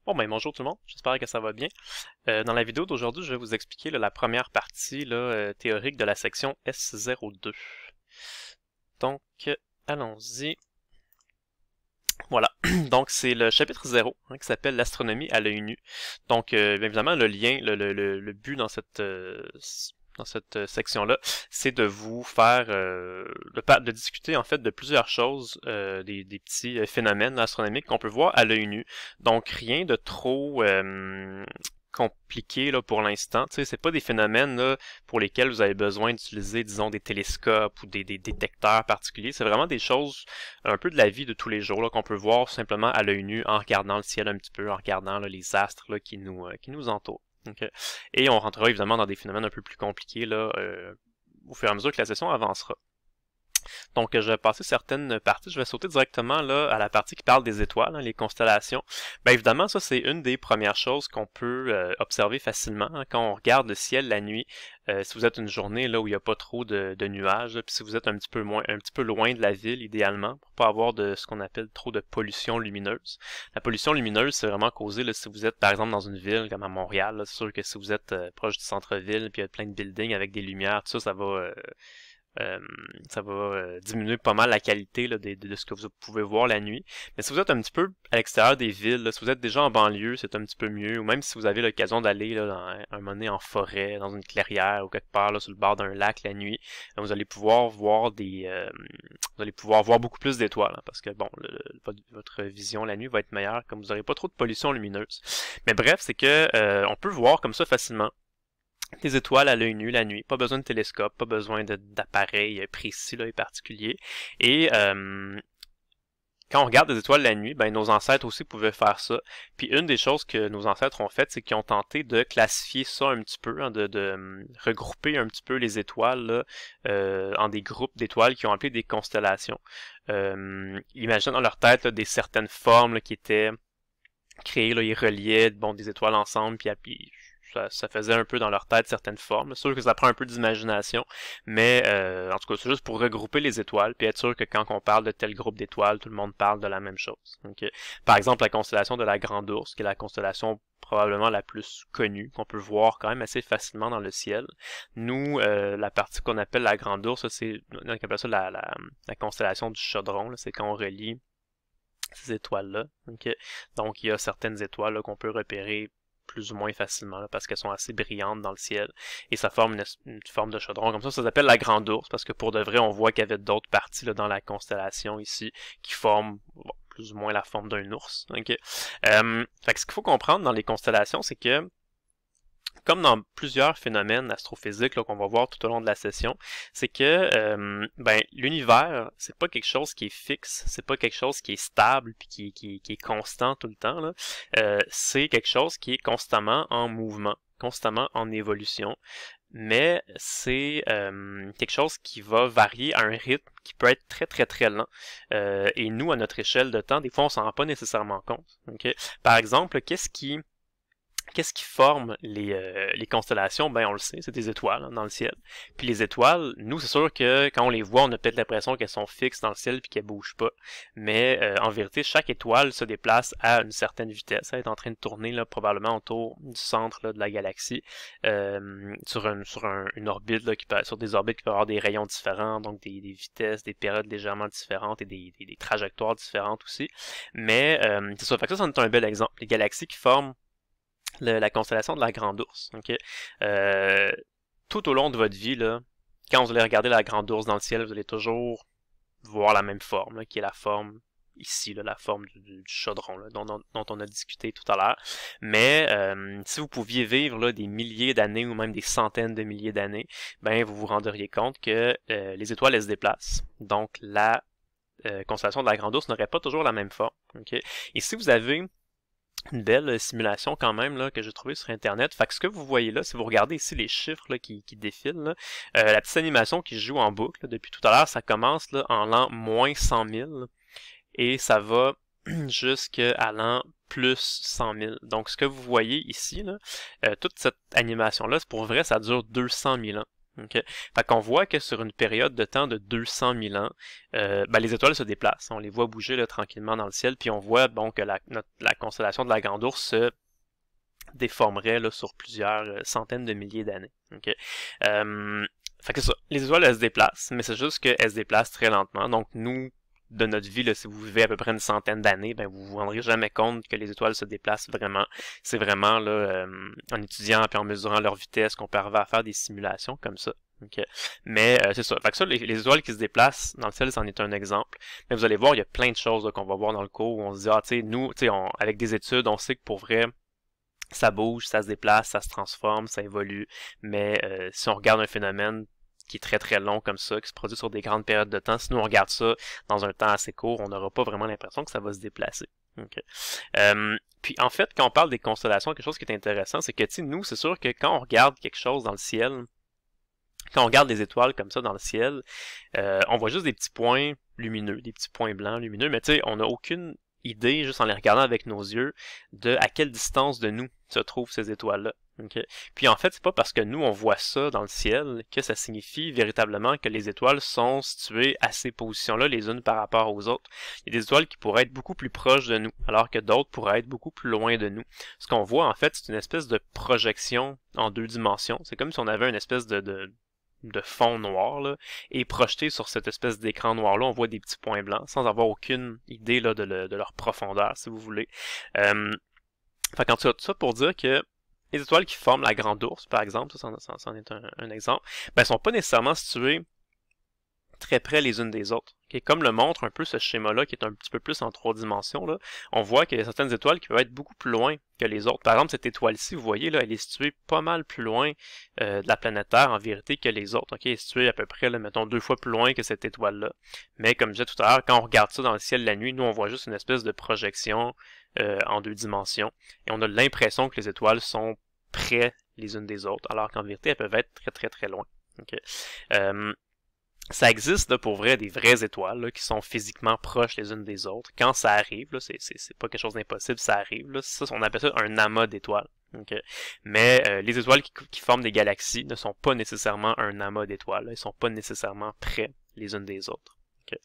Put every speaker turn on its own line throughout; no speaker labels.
Bon ben bonjour tout le monde, j'espère que ça va bien. Dans la vidéo d'aujourd'hui, je vais vous expliquer la première partie théorique de la section S02. Donc, allons-y. Voilà, donc c'est le chapitre 0 qui s'appelle l'astronomie à l'œil nu. Donc, bien évidemment, le lien, le but dans cette section-là, c'est de vous faire, de discuter en fait de plusieurs choses, des petits phénomènes astronomiques qu'on peut voir à l'œil nu. Donc rien de trop compliqué là pour l'instant. Tu sais, c'est pas des phénomènes là, pour lesquels vous avez besoin d'utiliser, disons, des télescopes ou des détecteurs particuliers. C'est vraiment des choses un peu de la vie de tous les jours là, qu'on peut voir simplement à l'œil nu en regardant le ciel un petit peu, en regardant là, les astres là, qui nous entourent. Okay. Et on rentrera évidemment dans des phénomènes un peu plus compliqués là, au fur et à mesure que la session avancera. Donc, je vais passer certaines parties. Je vais sauter directement là à la partie qui parle des étoiles, hein, les constellations. Bien évidemment, ça c'est une des premières choses qu'on peut observer facilement hein, quand on regarde le ciel la nuit. Si vous êtes une journée là où il n'y a pas trop de nuages, puis si vous êtes un petit peu loin de la ville, idéalement, pour pas avoir de ce qu'on appelle trop de pollution lumineuse. La pollution lumineuse, c'est vraiment causé là, si vous êtes par exemple dans une ville comme à Montréal. C'est sûr que si vous êtes proche du centre-ville, puis il y a plein de buildings avec des lumières, tout ça, ça va diminuer pas mal la qualité là, de ce que vous pouvez voir la nuit. Mais si vous êtes un petit peu à l'extérieur des villes, là, si vous êtes déjà en banlieue, c'est un petit peu mieux. Ou même si vous avez l'occasion d'aller là, un moment donné en forêt, dans une clairière ou quelque part là, sur le bord d'un lac la nuit, vous allez pouvoir voir vous allez pouvoir voir beaucoup plus d'étoiles. Hein, parce que bon, votre vision la nuit va être meilleure, comme vous n'aurez pas trop de pollution lumineuse. Mais bref, c'est que on peut voir comme ça facilement des étoiles à l'œil nu la nuit, pas besoin de télescope, pas besoin d'appareil précis là, et particulier. Et quand on regarde des étoiles la nuit, ben nos ancêtres aussi pouvaient faire ça. Puis une des choses que nos ancêtres ont faites, c'est qu'ils ont tenté de classifier ça un petit peu, hein, de regrouper un petit peu les étoiles là, en des groupes d'étoiles qui ont appelé des constellations. Imaginent dans leur tête là, des certaines formes là, qui étaient créées, là, ils reliaient bon, des étoiles ensemble, puis ça faisait un peu dans leur tête certaines formes. C'est sûr que ça prend un peu d'imagination, mais en tout cas, c'est juste pour regrouper les étoiles, puis être sûr que quand on parle de tel groupe d'étoiles, tout le monde parle de la même chose. Okay? Par exemple, la constellation de la Grande Ourse, qui est la constellation probablement la plus connue, qu'on peut voir quand même assez facilement dans le ciel. Nous, la partie qu'on appelle la Grande Ourse, c'est on appelle ça la constellation du Chaudron, c'est quand on relie ces étoiles-là. Okay? Donc, il y a certaines étoiles qu'on peut repérer plus ou moins facilement là, parce qu'elles sont assez brillantes dans le ciel et ça forme une forme de chaudron comme ça s'appelle la Grande Ourse parce que pour de vrai on voit qu'il y avait d'autres parties là, dans la constellation ici qui forment bon, plus ou moins la forme d'un ours. Okay? Fait que ce qu'il faut comprendre dans les constellations c'est que comme dans plusieurs phénomènes astrophysiques qu'on va voir tout au long de la session, c'est que l'univers, c'est pas quelque chose qui est fixe, c'est pas quelque chose qui est stable puis qui est constant tout le temps. Là. C'est quelque chose qui est constamment en mouvement, constamment en évolution. Mais c'est quelque chose qui va varier à un rythme qui peut être très très très lent. Et nous, à notre échelle de temps, des fois on s'en rend pas nécessairement compte. Okay? Par exemple, qu'est-ce qui forme les constellations? Ben, on le sait, c'est des étoiles hein, dans le ciel. Puis les étoiles, nous, c'est sûr que quand on les voit, on a peut-être l'impression qu'elles sont fixes dans le ciel puis qu'elles bougent pas. Mais en vérité, chaque étoile se déplace à une certaine vitesse. Elle est en train de tourner là, probablement autour du centre là, de la galaxie sur une orbite là, sur des orbites qui peuvent avoir des rayons différents, donc des vitesses, des périodes légèrement différentes et des trajectoires différentes aussi. Mais c'est ça. Fait que ça, c'en est un bel exemple. Les galaxies qui forment la constellation de la Grande Ourse. Okay? Tout au long de votre vie, là, quand vous allez regarder la Grande Ourse dans le ciel, vous allez toujours voir la même forme, là, qui est la forme ici, là, la forme du chaudron là, dont on a discuté tout à l'heure. Mais si vous pouviez vivre là, des milliers d'années ou même des centaines de milliers d'années, ben vous vous rendriez compte que les étoiles elles se déplacent. Donc la constellation de la Grande Ourse n'aurait pas toujours la même forme. Okay? Et si vous avez une belle simulation quand même là, que j'ai trouvé sur internet. Fait que ce que vous voyez là, si vous regardez ici les chiffres là, qui défilent, là, la petite animation qui joue en boucle là, depuis tout à l'heure, ça commence là, en l'an moins 100 000 et ça va jusqu'à l'an plus 100 000. Donc ce que vous voyez ici, là, toute cette animation-là, pour vrai, ça dure 200 000 ans. Okay? Fait qu'on voit que sur une période de temps de 200 000 ans, les étoiles se déplacent. On les voit bouger là, tranquillement dans le ciel, puis on voit bon que la constellation de la Grande Ourse se déformerait là, sur plusieurs centaines de milliers d'années. Okay? Fait que ça, les étoiles elles se déplacent, mais c'est juste qu'elles se déplacent très lentement. Donc nous, de notre vie, là, si vous vivez à peu près une centaine d'années, ben vous vous rendrez jamais compte que les étoiles se déplacent vraiment. C'est vraiment là, en étudiant et en mesurant leur vitesse qu'on peut arriver à faire des simulations comme ça. Okay. Mais c'est ça. Fait que ça, les étoiles qui se déplacent dans le ciel, c'en est un exemple. Mais vous allez voir, il y a plein de choses qu'on va voir dans le cours où on se dit, ah tu sais, nous, tu sais, avec des études, on sait que pour vrai, ça bouge, ça se déplace, ça se transforme, ça évolue. Mais si on regarde un phénomène qui est très très long comme ça, qui se produit sur des grandes périodes de temps, si nous on regarde ça dans un temps assez court, on n'aura pas vraiment l'impression que ça va se déplacer. Okay. Puis en fait, quand on parle des constellations, quelque chose qui est intéressant, c'est que nous, c'est sûr que quand on regarde quelque chose dans le ciel, quand on regarde des étoiles comme ça dans le ciel, on voit juste des petits points lumineux, des petits points blancs lumineux, mais tu sais, on n'a aucune idée, juste en les regardant avec nos yeux, de à quelle distance de nous se trouvent ces étoiles-là. Okay? Puis en fait, c'est pas parce que nous, on voit ça dans le ciel que ça signifie véritablement que les étoiles sont situées à ces positions-là les unes par rapport aux autres. Il y a des étoiles qui pourraient être beaucoup plus proches de nous, alors que d'autres pourraient être beaucoup plus loin de nous. Ce qu'on voit, en fait, c'est une espèce de projection en 2 dimensions. C'est comme si on avait une espèce de fond noir, là, et projeté sur cette espèce d'écran noir-là, on voit des petits points blancs, sans avoir aucune idée là, de leur profondeur, si vous voulez. Fait qu'en tout cas, tout ça pour dire que les étoiles qui forment la Grande Ourse, par exemple, ça en est un exemple, ben, sont pas nécessairement situées très près les unes des autres. Okay? Comme le montre un peu ce schéma-là, qui est un petit peu plus en 3 dimensions, là, on voit qu'il y a certaines étoiles qui peuvent être beaucoup plus loin que les autres. Par exemple, cette étoile-ci, vous voyez, là, elle est située pas mal plus loin de la planète Terre, en vérité, que les autres. Okay? Elle est située à peu près, là, mettons, 2 fois plus loin que cette étoile-là. Mais comme je disais tout à l'heure, quand on regarde ça dans le ciel la nuit, nous, on voit juste une espèce de projection en 2 dimensions. Et on a l'impression que les étoiles sont près les unes des autres, alors qu'en vérité, elles peuvent être très, très, très loin. Okay? Ça existe là, pour vrai des vraies étoiles là, qui sont physiquement proches les unes des autres. Quand ça arrive, là, c'est pas quelque chose d'impossible, ça arrive. Là, ça, on appelle ça un amas d'étoiles. Okay? Mais les étoiles qui forment des galaxies ne sont pas nécessairement un amas d'étoiles. Elles ne sont pas nécessairement près les unes des autres. Okay?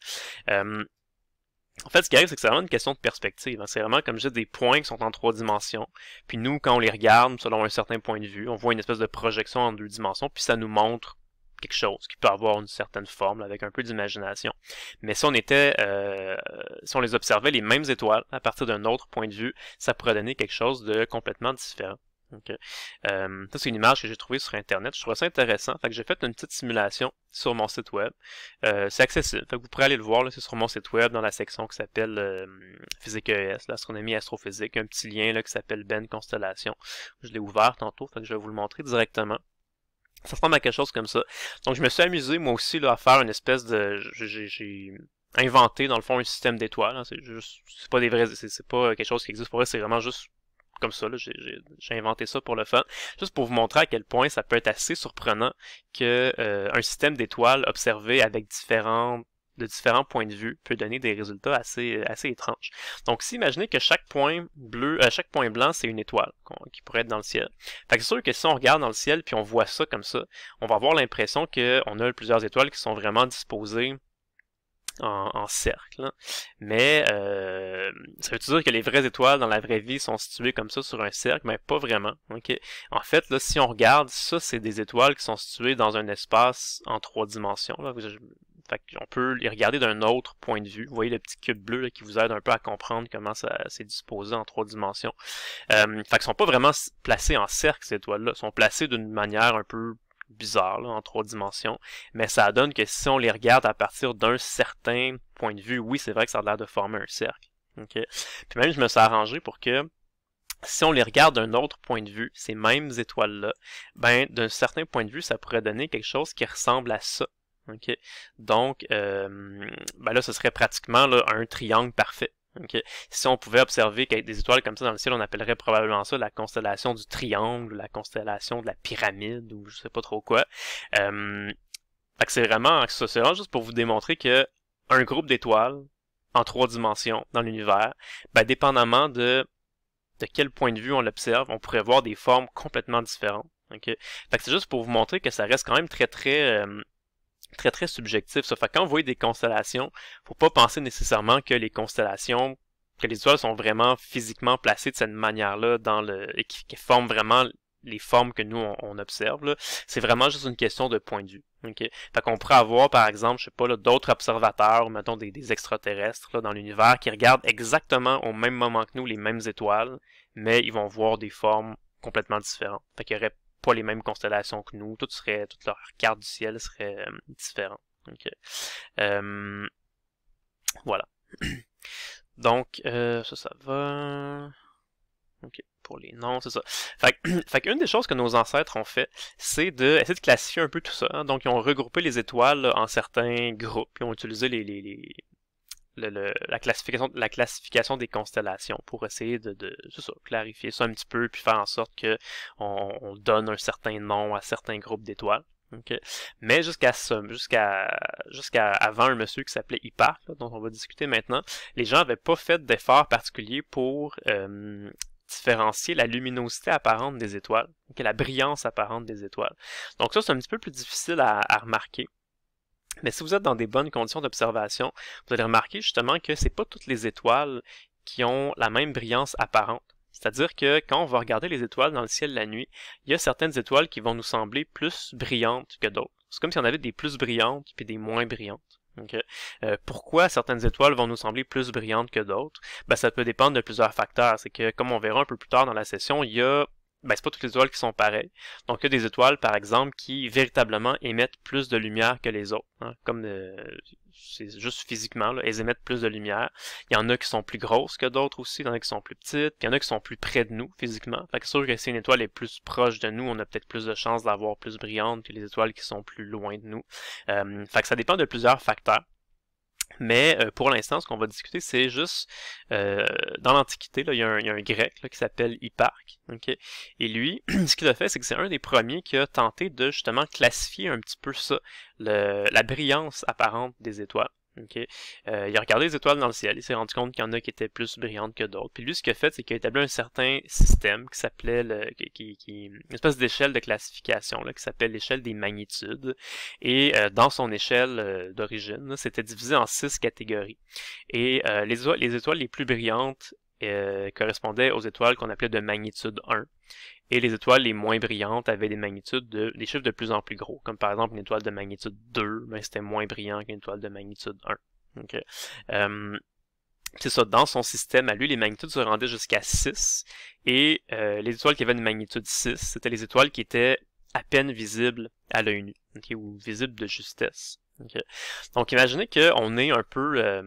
En fait, ce qui arrive, c'est que c'est vraiment une question de perspective. Hein. C'est vraiment, comme je dis, des points qui sont en 3 dimensions. Puis nous, quand on les regarde, selon un certain point de vue, on voit une espèce de projection en 2 dimensions, puis ça nous montre quelque chose qui peut avoir une certaine forme avec un peu d'imagination. Mais si on si on les observait les mêmes étoiles à partir d'un autre point de vue, ça pourrait donner quelque chose de complètement différent. Okay. Ça c'est une image que j'ai trouvée sur internet, je trouve ça intéressant. Fait que j'ai fait une petite simulation sur mon site web. C'est accessible, fait que vous pourrez aller le voir, c'est sur mon site web dans la section qui s'appelle Physique ES, l'astronomie et astrophysique, un petit lien là qui s'appelle Ben Constellation. Je l'ai ouvert tantôt, fait que je vais vous le montrer directement. Ça ressemble à quelque chose comme ça. Donc je me suis amusé moi aussi là, à faire une espèce de... J'ai inventé dans le fond un système d'étoiles. Hein. C'est pas des vrais... C'est pas quelque chose qui existe pour vrai, c'est vraiment juste comme ça. J'ai inventé ça pour le fun. Juste pour vous montrer à quel point ça peut être assez surprenant que un système d'étoiles observé avec différents points de vue peut donner des résultats assez étranges. Donc, si imaginez que chaque point blanc, c'est une étoile qui pourrait être dans le ciel. Fait que c'est sûr que si on regarde dans le ciel puis on voit ça comme ça, on va avoir l'impression qu'on a plusieurs étoiles qui sont vraiment disposées en cercle. Hein. Mais ça veut dire que les vraies étoiles dans la vraie vie sont situées comme ça sur un cercle? Mais pas vraiment. Okay? En fait, là, si on regarde, ça, c'est des étoiles qui sont situées dans un espace en 3 dimensions. Là. Fait qu'on peut les regarder d'un autre point de vue. Vous voyez le petit cube bleu là, qui vous aide un peu à comprendre comment ça s'est disposé en 3 dimensions. Fait qu'ils sont pas vraiment placés en cercle, ces étoiles-là. Ils sont placés d'une manière un peu bizarre là, en 3 dimensions. Mais ça donne que si on les regarde à partir d'un certain point de vue, oui, c'est vrai que ça a l'air de former un cercle. Okay? Puis même, je me suis arrangé pour que si on les regarde d'un autre point de vue, ces mêmes étoiles-là, ben d'un certain point de vue, ça pourrait donner quelque chose qui ressemble à ça. Okay. Donc, ben là, ce serait pratiquement là, un triangle parfait. Okay. Si on pouvait observer qu'avec des étoiles comme ça dans le ciel, on appellerait probablement ça la constellation du triangle, la constellation de la pyramide, ou je sais pas trop quoi. Fait que c'est vraiment juste pour vous démontrer que un groupe d'étoiles en 3 dimensions dans l'univers, ben, dépendamment de quel point de vue on l'observe, on pourrait voir des formes complètement différentes. OK? Fait que c'est juste pour vous montrer que ça reste quand même très subjectif, ça. Fait que quand vous voyez des constellations, faut pas penser nécessairement que les constellations, que les étoiles sont vraiment physiquement placées de cette manière-là et qui forment vraiment les formes que nous on observe, là. C'est vraiment juste une question de point de vue. Okay? Fait qu'on pourrait avoir, par exemple, je sais pas, là, d'autres observateurs, mettons des extraterrestres là, dans l'univers, qui regardent exactement au même moment que nous les mêmes étoiles, mais ils vont voir des formes complètement différentes. Fait qu'il y aurait pas les mêmes constellations que nous, toute leur carte du ciel serait différente. Okay. Voilà. Donc, ça va. OK, pour les noms, c'est ça. Fait qu'une des choses que nos ancêtres ont fait, c'est d'essayer de classifier un peu tout ça. Hein. Donc, ils ont regroupé les étoiles là, en certains groupes. Ils ont utilisé la classification des constellations pour essayer c'est ça, clarifier ça un petit peu, puis faire en sorte que on donne un certain nom à certains groupes d'étoiles. Okay. Mais jusqu'à avant un monsieur qui s'appelait Hipparque, là, dont on va discuter maintenant, les gens n'avaient pas fait d'efforts particuliers pour différencier la luminosité apparente des étoiles, okay, la brillance apparente des étoiles. Donc ça, c'est un petit peu plus difficile à remarquer. Mais si vous êtes dans des bonnes conditions d'observation, vous allez remarquer justement que c'est pas toutes les étoiles qui ont la même brillance apparente. C'est-à-dire que quand on va regarder les étoiles dans le ciel la nuit, il y a certaines étoiles qui vont nous sembler plus brillantes que d'autres. C'est comme si on avait des plus brillantes puis des moins brillantes. Okay. Pourquoi certaines étoiles vont nous sembler plus brillantes que d'autres? Ben, ça peut dépendre de plusieurs facteurs. C'est que, comme on verra un peu plus tard dans la session, c'est pas toutes les étoiles qui sont pareilles. Donc, il y a des étoiles, par exemple, qui véritablement émettent plus de lumière que les autres. Hein, comme c'est juste physiquement, là, elles émettent plus de lumière. Il y en a qui sont plus grosses que d'autres aussi, il y en a qui sont plus petites, puis il y en a qui sont plus près de nous physiquement. Fait que c'est sûr que si une étoile est plus proche de nous, on a peut-être plus de chances d'avoir plus brillante que les étoiles qui sont plus loin de nous. Fait que ça dépend de plusieurs facteurs. Mais pour l'instant, ce qu'on va discuter, c'est juste dans l'Antiquité, il y a un grec là, qui s'appelle Hipparque. Okay? Et lui, ce qu'il a fait, c'est que c'est un des premiers qui a tenté de justement classifier un petit peu ça, la brillance apparente des étoiles. Okay? Il a regardé les étoiles dans le ciel, il s'est rendu compte qu'il y en a qui étaient plus brillantes que d'autres. Puis lui, ce qu'il a fait, c'est qu'il a établi un certain système qui s'appelait une espèce d'échelle de classification là, qui s'appelle l'échelle des magnitudes. Et dans son échelle d'origine, c'était divisé en 6 catégories. Et les étoiles les plus brillantes correspondaient aux étoiles qu'on appelait de magnitude 1. Et les étoiles les moins brillantes avaient des chiffres de plus en plus gros. Comme par exemple une étoile de magnitude 2, ben c'était moins brillant qu'une étoile de magnitude 1. Okay. C'est ça, dans son système, à lui, les magnitudes se rendaient jusqu'à 6. Et les étoiles qui avaient une magnitude 6, c'était les étoiles qui étaient à peine visibles à l'œil nu, okay, ou visibles de justesse. Okay. Donc imaginez qu'on est un peu...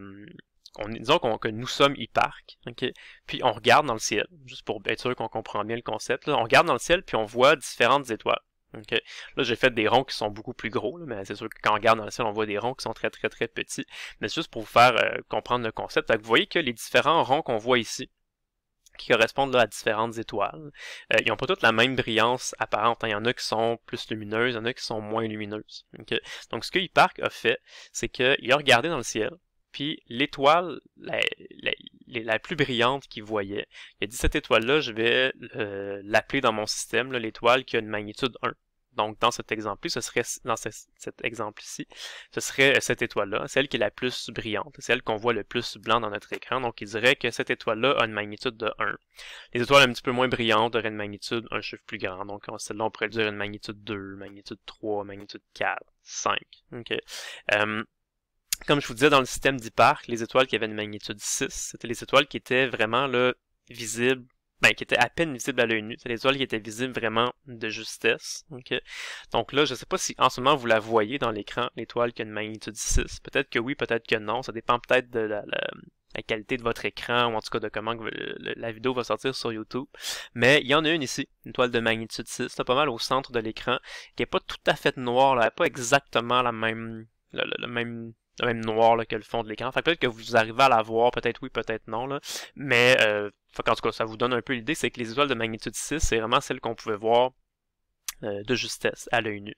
disons que nous sommes Hipparque, okay? Puis on regarde dans le ciel, juste pour être sûr qu'on comprend bien le concept. Là. On regarde dans le ciel, puis on voit différentes étoiles. Okay? Là, j'ai fait des ronds qui sont beaucoup plus gros, là, mais c'est sûr que quand on regarde dans le ciel, on voit des ronds qui sont très très très petits. Mais c'est juste pour vous faire comprendre le concept. Fait que vous voyez que les différents ronds qu'on voit ici, qui correspondent là, à différentes étoiles, ils n'ont pas toutes la même brillance apparente. Hein. Il y en a qui sont plus lumineuses, il y en a qui sont moins lumineuses. Okay? Donc ce que Hipparque a fait, c'est qu'il a regardé dans le ciel, puis l'étoile la plus brillante qu'il voyait, il a dit cette étoile-là, je vais l'appeler dans mon système, l'étoile qui a une magnitude 1. Donc dans cet exemple-ci, ce serait cette étoile-là, celle qui est la plus brillante, celle qu'on voit le plus blanc dans notre écran. Donc il dirait que cette étoile-là a une magnitude de 1. Les étoiles un petit peu moins brillantes auraient une magnitude, un chiffre plus grand. Donc celle-là, on pourrait dire une magnitude 2, magnitude 3, magnitude 4, 5. Okay. Comme je vous disais, dans le système d'Hipparque, les étoiles qui avaient une magnitude 6, c'était les étoiles qui étaient vraiment là, visibles, qui étaient à peine visibles à l'œil nu. C'est les étoiles qui étaient visibles vraiment de justesse. Okay? Donc là, je ne sais pas si en ce moment vous la voyez dans l'écran, l'étoile qui a une magnitude 6. Peut-être que oui, peut-être que non. Ça dépend peut-être de la qualité de votre écran, ou en tout cas de comment la vidéo va sortir sur YouTube. Mais il y en a une ici, une étoile de magnitude 6. C'est pas mal au centre de l'écran, qui n'est pas tout à fait noire, là, elle n'a pas exactement le même noir là, que le fond de l'écran. Fait que peut-être que vous arrivez à la voir, peut-être oui, peut-être non. Là. Mais en tout cas, ça vous donne un peu l'idée, c'est que les étoiles de magnitude 6, c'est vraiment celles qu'on pouvait voir de justesse à l'œil nu.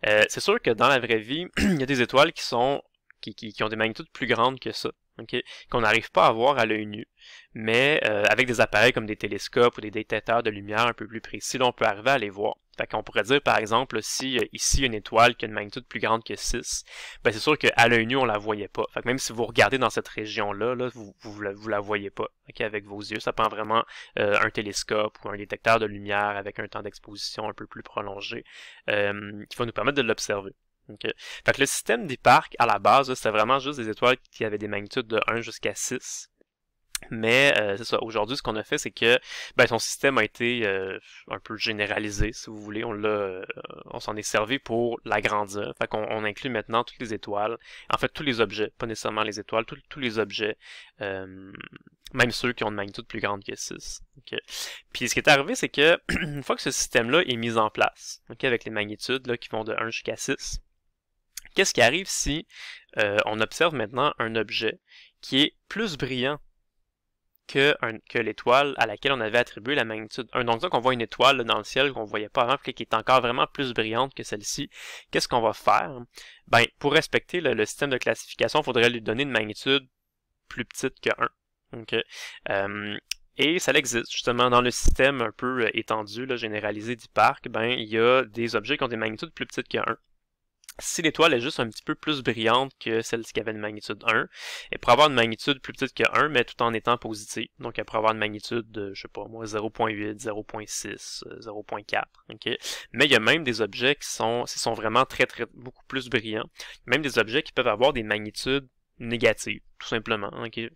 C'est sûr que dans la vraie vie, il y a des étoiles qui ont des magnitudes plus grandes que ça. Okay, qu'on n'arrive pas à voir à l'œil nu, mais avec des appareils comme des télescopes ou des détecteurs de lumière un peu plus précis, là, on peut arriver à les voir. Fait qu'on pourrait dire, par exemple, si ici, il y a une étoile qui a une magnitude plus grande que 6, ben c'est sûr qu'à l'œil nu, on la voyait pas. Fait que même si vous regardez dans cette région-là, là, vous la voyez pas, okay, avec vos yeux. Ça prend vraiment un télescope ou un détecteur de lumière avec un temps d'exposition un peu plus prolongé qui va nous permettre de l'observer. Okay. Fait que le système d'Hipparque, à la base, c'était vraiment juste des étoiles qui avaient des magnitudes de 1 jusqu'à 6. Mais c'est ça, aujourd'hui ce qu'on a fait c'est que son système a été un peu généralisé si vous voulez, on s'en est servi pour l'agrandir. Fait qu'on inclut maintenant toutes les étoiles, en fait tous les objets, pas nécessairement les étoiles, tous les objets, même ceux qui ont une magnitude plus grande que 6. Okay. Puis ce qui est arrivé c'est que une fois que ce système-là est mis en place, okay, avec les magnitudes là, qui vont de 1 jusqu'à 6, qu'est-ce qui arrive si on observe maintenant un objet qui est plus brillant que l'étoile à laquelle on avait attribué la magnitude 1. Donc, on voit une étoile là, dans le ciel qu'on ne voyait pas avant, puis qui est encore vraiment plus brillante que celle-ci. Qu'est-ce qu'on va faire? Ben, pour respecter le système de classification, il faudrait lui donner une magnitude plus petite que 1. Okay? Et ça existe, justement, dans le système un peu étendu, là, généralisé d'Hipparque, ben, il y a des objets qui ont des magnitudes plus petites que 1. Si l'étoile est juste un petit peu plus brillante que celle qui avait une magnitude 1, elle pourrait avoir une magnitude plus petite que 1, mais tout en étant positive. Donc, elle pourrait avoir une magnitude de, je sais pas moi, 0.8, 0.6, 0.4. Okay? Mais il y a même des objets qui sont vraiment beaucoup plus brillants. Même des objets qui peuvent avoir des magnitudes négatives, tout simplement. Okay?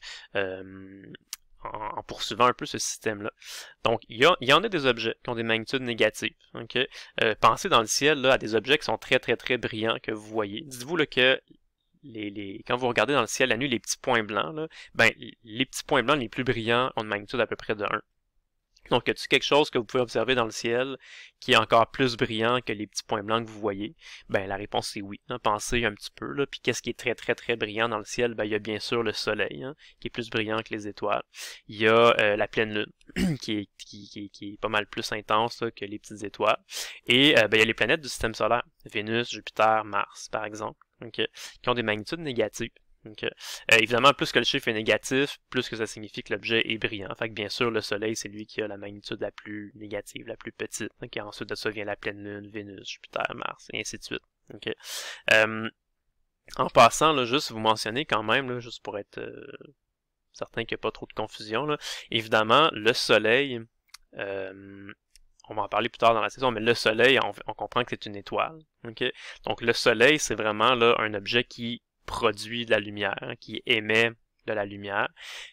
En poursuivant un peu ce système-là. Donc, il y en a des objets qui ont des magnitudes négatives. Okay? Pensez dans le ciel là, à des objets qui sont très très très brillants que vous voyez. Dites-vous là, que quand vous regardez dans le ciel la nuit, les petits points blancs, là, ben, les petits points blancs les plus brillants ont une magnitude à peu près de 1. Donc, y a-t-il quelque chose que vous pouvez observer dans le ciel qui est encore plus brillant que les petits points blancs que vous voyez? Ben, la réponse c'est oui. Hein. Pensez un petit peu, là. Puis qu'est-ce qui est très, très, très brillant dans le ciel? Ben, il y a bien sûr le soleil, hein, qui est plus brillant que les étoiles. Il y a la pleine lune, qui est pas mal plus intense là, que les petites étoiles. Et il y a les planètes du système solaire. Vénus, Jupiter, Mars, par exemple, okay, qui ont des magnitudes négatives. Okay. Évidemment, plus que le chiffre est négatif, plus que ça signifie que l'objet est brillant. Fait que bien sûr, le Soleil, c'est lui qui a la magnitude la plus négative, la plus petite. Okay. Ensuite de ça vient la pleine lune, Vénus, Jupiter, Mars, et ainsi de suite. Okay. En passant, là, juste vous mentionner quand même, là, juste pour être certain qu'il n'y a pas trop de confusion, là, évidemment, le Soleil, on va en parler plus tard dans la saison, mais le Soleil, on comprend que c'est une étoile. Okay. Donc le Soleil, c'est vraiment là un objet qui produit de la lumière, hein, qui émet de la lumière.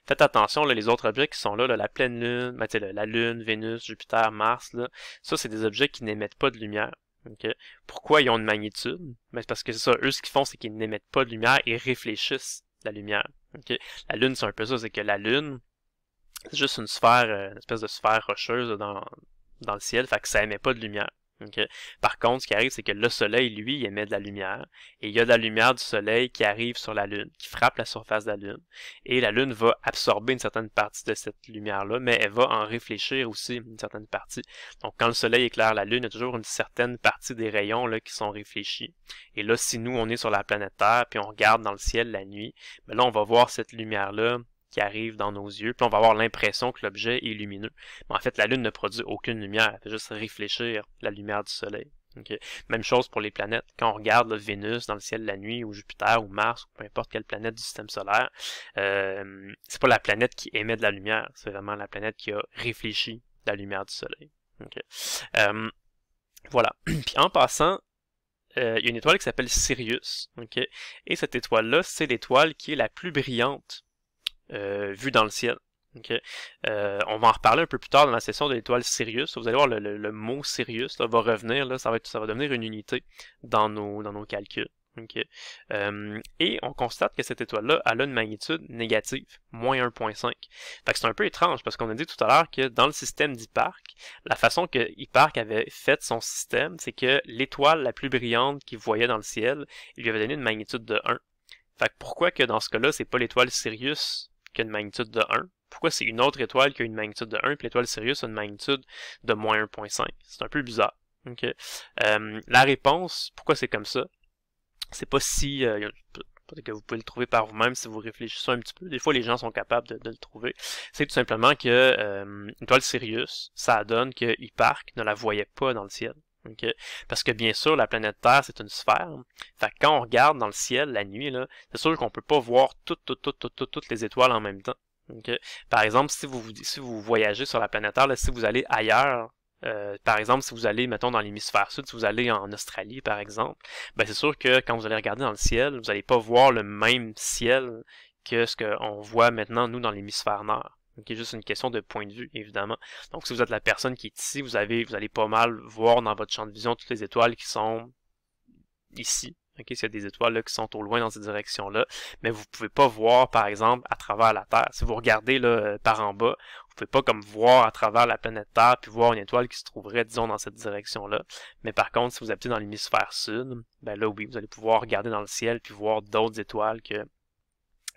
Faites attention, là, les autres objets qui sont là, la pleine lune, ben, la Lune, Vénus, Jupiter, Mars, là, ça c'est des objets qui n'émettent pas de lumière. Okay. Pourquoi ils ont une magnitude? Ben, c'est parce que c'est ça, eux ce qu'ils font, c'est qu'ils n'émettent pas de lumière et réfléchissent la lumière. Okay. La Lune, c'est un peu ça, c'est que la Lune, c'est juste une sphère, une espèce de sphère rocheuse dans le ciel, fait que ça émet pas de lumière. Okay. Par contre, ce qui arrive, c'est que le Soleil, lui, il émet de la lumière. Et il y a de la lumière du Soleil qui arrive sur la Lune, qui frappe la surface de la Lune. Et la Lune va absorber une certaine partie de cette lumière-là, mais elle va en réfléchir aussi une certaine partie. Donc, quand le Soleil éclaire la Lune, il y a toujours une certaine partie des rayons là, qui sont réfléchis. Et là, si nous, on est sur la planète Terre, puis on regarde dans le ciel la nuit, ben là, on va voir cette lumière-là qui arrive dans nos yeux, puis on va avoir l'impression que l'objet est lumineux. Mais en fait, la Lune ne produit aucune lumière, elle fait juste réfléchir la lumière du Soleil. Okay. Même chose pour les planètes. Quand on regarde là, Vénus dans le ciel la nuit, ou Jupiter, ou Mars, ou peu importe quelle planète du système solaire, c'est pas la planète qui émet de la lumière, c'est vraiment la planète qui a réfléchi la lumière du Soleil. Okay. Voilà. Puis en passant, il y a une étoile qui s'appelle Sirius. Okay. Et cette étoile-là, c'est l'étoile qui est la plus brillante vue dans le ciel. Okay. On va en reparler un peu plus tard dans la session de l'étoile Sirius. Vous allez voir le mot Sirius là, va revenir, là, ça va devenir une unité dans nos calculs. Okay. Et on constate que cette étoile-là elle a une magnitude négative, moins 1.5. Fait que c'est un peu étrange parce qu'on a dit tout à l'heure que dans le système d'Hipparque, la façon que Hipparque avait fait son système, c'est que l'étoile la plus brillante qu'il voyait dans le ciel, il lui avait donné une magnitude de 1. Fait que pourquoi que dans ce cas-là, c'est pas l'étoile Sirius qui a une magnitude de 1? Pourquoi c'est une autre étoile qui a une magnitude de 1 puis l'étoile Sirius a une magnitude de moins 1.5? C'est un peu bizarre. Okay. La réponse, pourquoi c'est comme ça? C'est pas si... peut-être que vous pouvez le trouver par vous-même si vous réfléchissez un petit peu. Des fois, les gens sont capables de le trouver. C'est tout simplement que l'étoile Sirius, ça donne que Hipparque ne la voyait pas dans le ciel. OK? Parce que bien sûr, la planète Terre, c'est une sphère. Fait que quand on regarde dans le ciel la nuit, là, c'est sûr qu'on peut pas voir toutes les étoiles en même temps. Okay? Par exemple, si vous voyagez sur la planète Terre, là, si vous allez ailleurs, par exemple, si vous allez, mettons, dans l'hémisphère sud, si vous allez en Australie, par exemple, ben c'est sûr que quand vous allez regarder dans le ciel, vous n'allez pas voir le même ciel que ce qu'on voit maintenant, nous, dans l'hémisphère nord. Okay, juste une question de point de vue, évidemment. Donc, si vous êtes la personne qui est ici, vous allez pas mal voir dans votre champ de vision toutes les étoiles qui sont ici. Okay, s'il y a des étoiles là, qui sont au loin dans cette direction-là, mais vous pouvez pas voir, par exemple, à travers la Terre. Si vous regardez là, par en bas, vous pouvez pas comme voir à travers la planète Terre puis voir une étoile qui se trouverait, disons, dans cette direction-là. Mais par contre, si vous habitez dans l'hémisphère sud, ben là, oui, vous allez pouvoir regarder dans le ciel puis voir d'autres étoiles que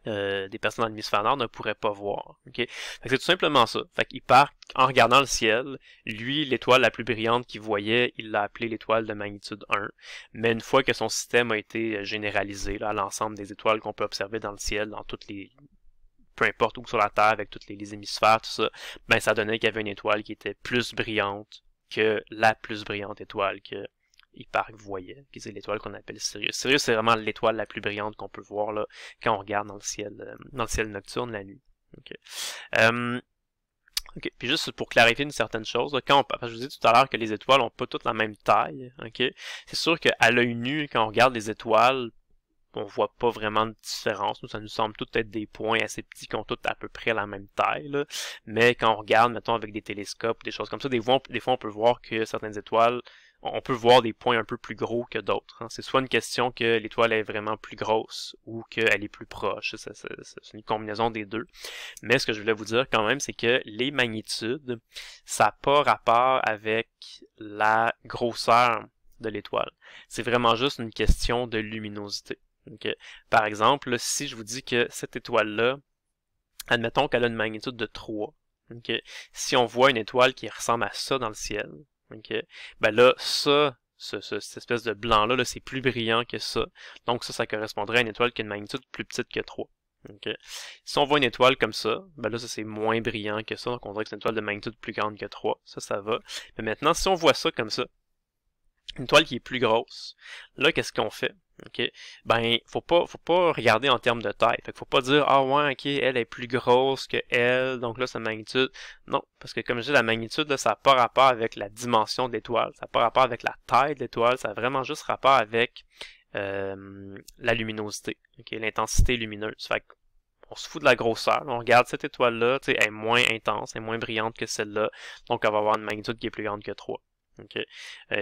des personnes dans l'hémisphère nord ne pourraient pas voir. Okay? C'est tout simplement ça. Fait qu'il part en regardant le ciel, lui, l'étoile la plus brillante qu'il voyait, il l'a appelée l'étoile de magnitude 1. Mais une fois que son système a été généralisé là, à l'ensemble des étoiles qu'on peut observer dans le ciel, dans toutes les peu importe où sur la Terre, avec tous les hémisphères, tout ça, ben ça donnait qu'il y avait une étoile qui était plus brillante que la plus brillante étoile que Hipparque voyait, qui c'est l'étoile qu'on appelle Sirius. Sirius, c'est vraiment l'étoile la plus brillante qu'on peut voir là, quand on regarde dans le ciel nocturne la nuit. Okay. Okay. Puis juste pour clarifier une certaine chose, là, parce que je vous disais tout à l'heure que les étoiles ont pas toutes la même taille, okay? C'est sûr qu'à l'œil nu, quand on regarde les étoiles, on voit pas vraiment de différence. Nous, ça nous semble tout être des points assez petits qui ont tous à peu près la même taille. Là. Mais quand on regarde, mettons, avec des télescopes, des choses comme ça, des fois on peut voir que certaines étoiles, on peut voir des points un peu plus gros que d'autres. Hein. C'est soit une question que l'étoile est vraiment plus grosse ou qu'elle est plus proche. C'est une combinaison des deux. Mais ce que je voulais vous dire quand même, c'est que les magnitudes, ça n'a pas rapport avec la grosseur de l'étoile. C'est vraiment juste une question de luminosité. Okay. Par exemple, là, si je vous dis que cette étoile-là, admettons qu'elle a une magnitude de 3. Okay. Si on voit une étoile qui ressemble à ça dans le ciel, okay, ben là, cette espèce de blanc-là, c'est plus brillant que ça. Donc ça correspondrait à une étoile qui a une magnitude plus petite que 3. Okay. Si on voit une étoile comme ça, ben là, ça c'est moins brillant que ça. Donc on dirait que c'est une étoile de magnitude plus grande que 3. Ça va. Mais maintenant, si on voit ça comme ça, une étoile qui est plus grosse, là, qu'est-ce qu'on fait? Okay. Ben, faut pas regarder en termes de taille. Fait qu'il faut pas dire, ah ouais, ok, elle est plus grosse que elle, donc là, sa magnitude. Non, parce que comme je dis, la magnitude, là, ça n'a pas rapport avec la dimension de l'étoile, ça n'a pas rapport avec la taille de l'étoile, ça a vraiment juste rapport avec la luminosité, okay, l'intensité lumineuse. Fait on se fout de la grosseur. On regarde cette étoile-là, elle est moins intense, elle est moins brillante que celle-là, donc elle va avoir une magnitude qui est plus grande que 3. Okay.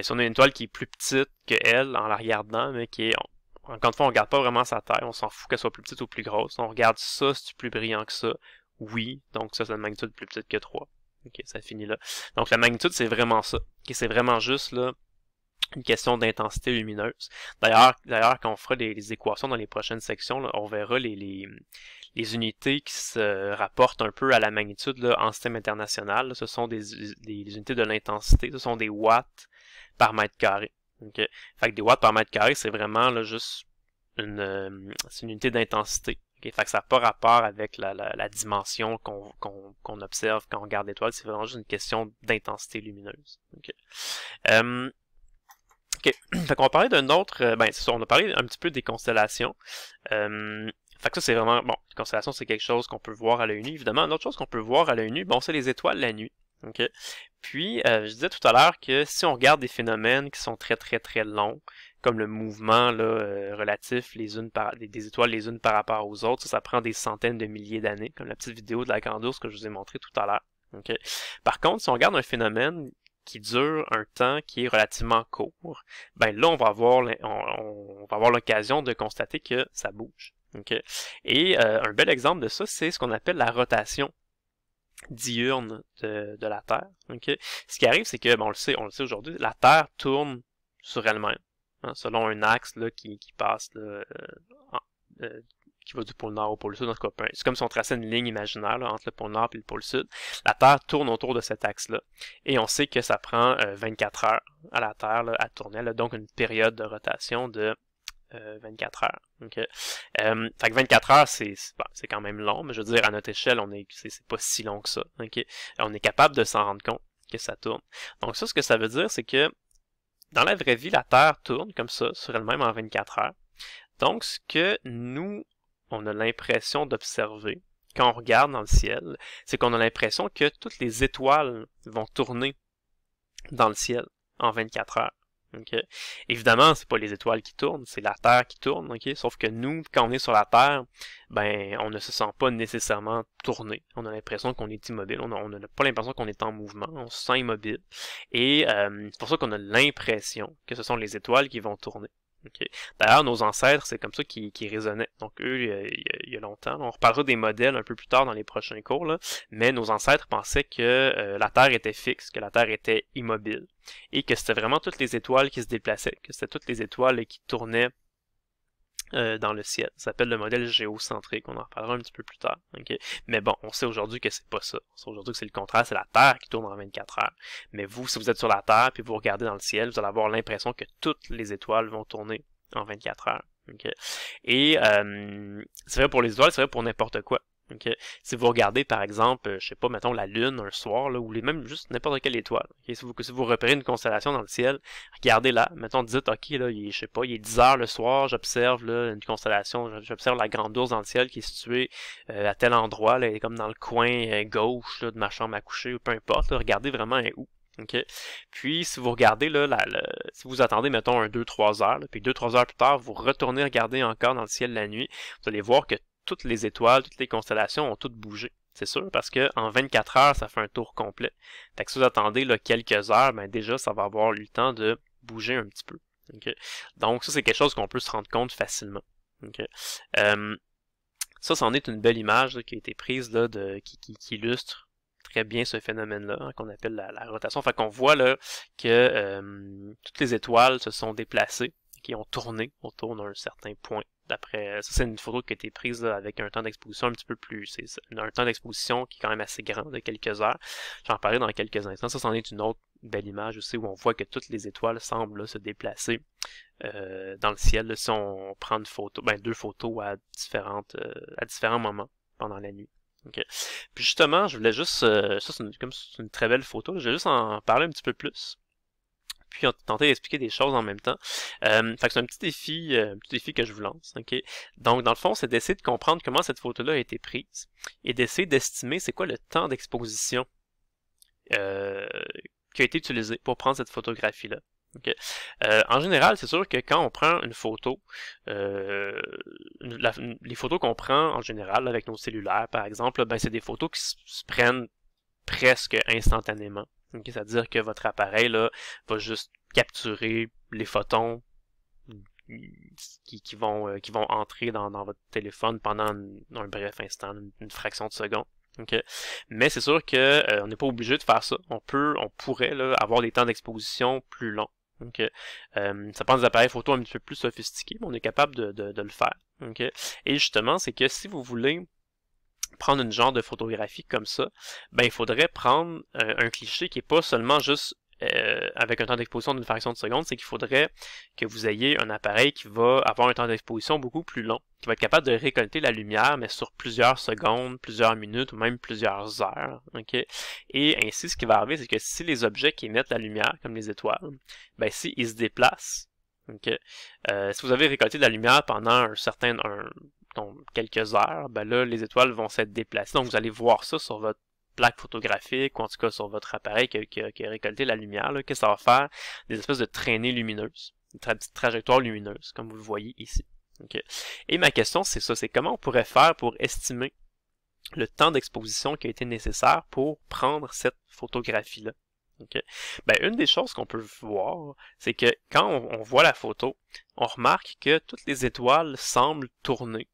Si on a une étoile qui est plus petite que elle en la regardant, mais qui est, encore une fois, on regarde pas vraiment sa taille, on s'en fout qu'elle soit plus petite ou plus grosse. On regarde ça, c'est plus brillant que ça. Oui, donc ça, c'est une magnitude plus petite que 3. Ok, ça finit là. Donc la magnitude, c'est vraiment ça. Okay, c'est vraiment juste là une question d'intensité lumineuse. D'ailleurs, quand on fera les équations dans les prochaines sections, là, on verra les unités qui se rapportent un peu à la magnitude là, en système international. Là, ce sont des unités de l'intensité, ce sont des watts par mètre carré. Okay? Fait que des watts par mètre carré, c'est vraiment là, juste une unité d'intensité. Okay? Fait que ça n'a pas rapport avec la dimension qu'on observe quand on regarde l'étoile, c'est vraiment juste une question d'intensité lumineuse. Okay? OK. Fait qu'on va parler d'un autre... ben, c'est ça, on a parlé un petit peu des constellations. Fait que ça, c'est vraiment... Bon, les constellations, c'est quelque chose qu'on peut voir à l'œil nu. Évidemment, une autre chose qu'on peut voir à l'œil nu, bon, c'est les étoiles la nuit. Okay? Puis, je disais tout à l'heure que si on regarde des phénomènes qui sont très, très, très longs, comme le mouvement là, relatif des étoiles les unes par rapport aux autres, ça prend des centaines de milliers d'années, comme la petite vidéo de la grande ours que je vous ai montré tout à l'heure. Okay? Par contre, si on regarde un phénomène qui dure un temps qui est relativement court, ben là, on va avoir l'occasion de constater que ça bouge. Okay? Et un bel exemple de ça, c'est ce qu'on appelle la rotation diurne de la Terre. Okay? Ce qui arrive, c'est que, bon, on le sait aujourd'hui, la Terre tourne sur elle-même, hein, selon un axe là, qui passe là, qui va du pôle nord au pôle sud. C'est comme si on traçait une ligne imaginaire là, entre le pôle nord et le pôle sud. La Terre tourne autour de cet axe-là. Et on sait que ça prend 24 heures à la Terre là, à tourner. Elle a donc une période de rotation de 24 heures. Okay. Fait que 24 heures, c'est quand même long, mais je veux dire, à notre échelle, c'est pas si long que ça. Okay. On est capable de s'en rendre compte que ça tourne. Donc ça, ce que ça veut dire, c'est que dans la vraie vie, la Terre tourne comme ça, sur elle-même en 24 heures. Donc, ce que nous, on a l'impression d'observer, quand on regarde dans le ciel, c'est qu'on a l'impression que toutes les étoiles vont tourner dans le ciel en 24 heures. Okay? Évidemment, c'est pas les étoiles qui tournent, c'est la Terre qui tourne, okay? Sauf que nous, quand on est sur la Terre, ben, on ne se sent pas nécessairement tourner. On a l'impression qu'on est immobile, on n'a pas l'impression qu'on est en mouvement, on se sent immobile. Et c'est pour ça qu'on a l'impression que ce sont les étoiles qui vont tourner. Okay. D'ailleurs, nos ancêtres, c'est comme ça qu'ils raisonnaient. Donc eux, il y a longtemps, on reparlera des modèles un peu plus tard dans les prochains cours, là, mais nos ancêtres pensaient que la Terre était fixe, que la Terre était immobile, et que c'était vraiment toutes les étoiles qui se déplaçaient, que c'était toutes les étoiles qui tournaient dans le ciel. Ça s'appelle le modèle géocentrique, on en reparlera un petit peu plus tard. Okay? Mais bon, on sait aujourd'hui que c'est pas ça. On sait aujourd'hui que c'est le contraire, c'est la Terre qui tourne en 24 heures. Mais vous, si vous êtes sur la Terre puis vous regardez dans le ciel, vous allez avoir l'impression que toutes les étoiles vont tourner en 24 heures. Okay? Et c'est vrai pour les étoiles, c'est vrai pour n'importe quoi. Okay? Si vous regardez par exemple, je sais pas, mettons la Lune un soir, là, ou même juste n'importe quelle étoile. Okay? Si vous repérez une constellation dans le ciel, regardez-la, mettons, dites, ok, là, je sais pas, il est 10 heures le soir, j'observe là, une constellation, j'observe la Grande Ourse dans le ciel qui est située à tel endroit, là, elle est comme dans le coin gauche là, de ma chambre à coucher, ou peu importe, là, regardez vraiment elle est où. Okay. Puis, si vous regardez, là, si vous attendez, mettons, 2-3 heures, là, puis 2-3 heures plus tard, vous retournez regarder encore dans le ciel la nuit, vous allez voir que toutes les étoiles, toutes les constellations ont toutes bougé. C'est sûr, parce que en 24 heures, ça fait un tour complet. Fait que si vous attendez là, quelques heures, ben déjà, ça va avoir eu le temps de bouger un petit peu. Okay. Donc, ça, c'est quelque chose qu'on peut se rendre compte facilement. Okay. Ça, c'en est une belle image là, qui a été prise là, qui illustre très bien ce phénomène-là, hein, qu'on appelle la rotation. Fait qu'on voit là que toutes les étoiles se sont déplacées, qui ont tourné autour d'un certain point. D'après ça, c'est une photo qui a été prise là, avec un temps d'exposition un petit peu plus. C'est un temps d'exposition qui est quand même assez grand, de quelques heures. J'en parlerai dans quelques instants. Ça, c'en est une autre belle image aussi où on voit que toutes les étoiles semblent là, se déplacer dans le ciel. Là, si on prend une photo, deux photos à différents moments pendant la nuit. Okay. Puis justement, je voulais juste, ça c'est une très belle photo, je vais juste en parler un petit peu plus. Puis tenter d'expliquer des choses en même temps. Fait que c'est un petit défi que je vous lance. Okay? Donc, dans le fond, c'est d'essayer de comprendre comment cette photo-là a été prise et d'essayer d'estimer c'est quoi le temps d'exposition qui a été utilisé pour prendre cette photographie-là. Okay. En général, c'est sûr que quand on prend une photo, les photos qu'on prend en général avec nos cellulaires, par exemple, ben, c'est des photos qui se prennent presque instantanément. Okay? C'est-à-dire que votre appareil là, va juste capturer les photons qui vont entrer dans votre téléphone pendant un bref instant, une fraction de seconde. Okay. Mais c'est sûr que on n'est pas obligé de faire ça. On pourrait là, avoir des temps d'exposition plus longs. Okay. Ça prend des appareils photo un petit peu plus sophistiqués, mais on est capable de le faire. Okay. Et justement, c'est que si vous voulez prendre une genre de photographie comme ça, ben il faudrait prendre un cliché qui est pas seulement juste avec un temps d'exposition d'une fraction de seconde, c'est qu'il faudrait que vous ayez un appareil qui va avoir un temps d'exposition beaucoup plus long, qui va être capable de récolter la lumière, mais sur plusieurs secondes, plusieurs minutes ou même plusieurs heures. Okay? Et ainsi, ce qui va arriver, c'est que si les objets qui émettent la lumière, comme les étoiles, ben s'ils se déplacent, okay? Si vous avez récolté de la lumière pendant donc quelques heures, ben là, les étoiles vont s'être déplacées. Donc, vous allez voir ça sur votre plaque photographique, ou en tout cas sur votre appareil qui a récolté la lumière. Qu'est-ce que ça va faire? Des espèces de traînées lumineuses, une petite trajectoire lumineuse, comme vous le voyez ici. Okay. Et ma question, c'est ça, c'est comment on pourrait faire pour estimer le temps d'exposition qui a été nécessaire pour prendre cette photographie-là. Okay. Ben, une des choses qu'on peut voir, c'est que quand on voit la photo, on remarque que toutes les étoiles semblent tourner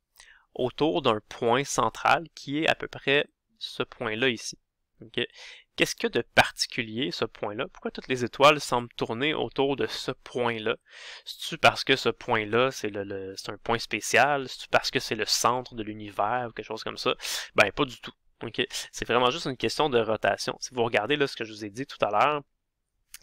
autour d'un point central qui est à peu près ce point-là ici. Okay. Qu'est-ce que de particulier ce point-là? Pourquoi toutes les étoiles semblent tourner autour de ce point-là? C'est-tu parce que ce point-là, c'est un point spécial? C'est-tu parce que c'est le centre de l'univers ou quelque chose comme ça? Ben, pas du tout. Okay. C'est vraiment juste une question de rotation. Si vous regardez là ce que je vous ai dit tout à l'heure,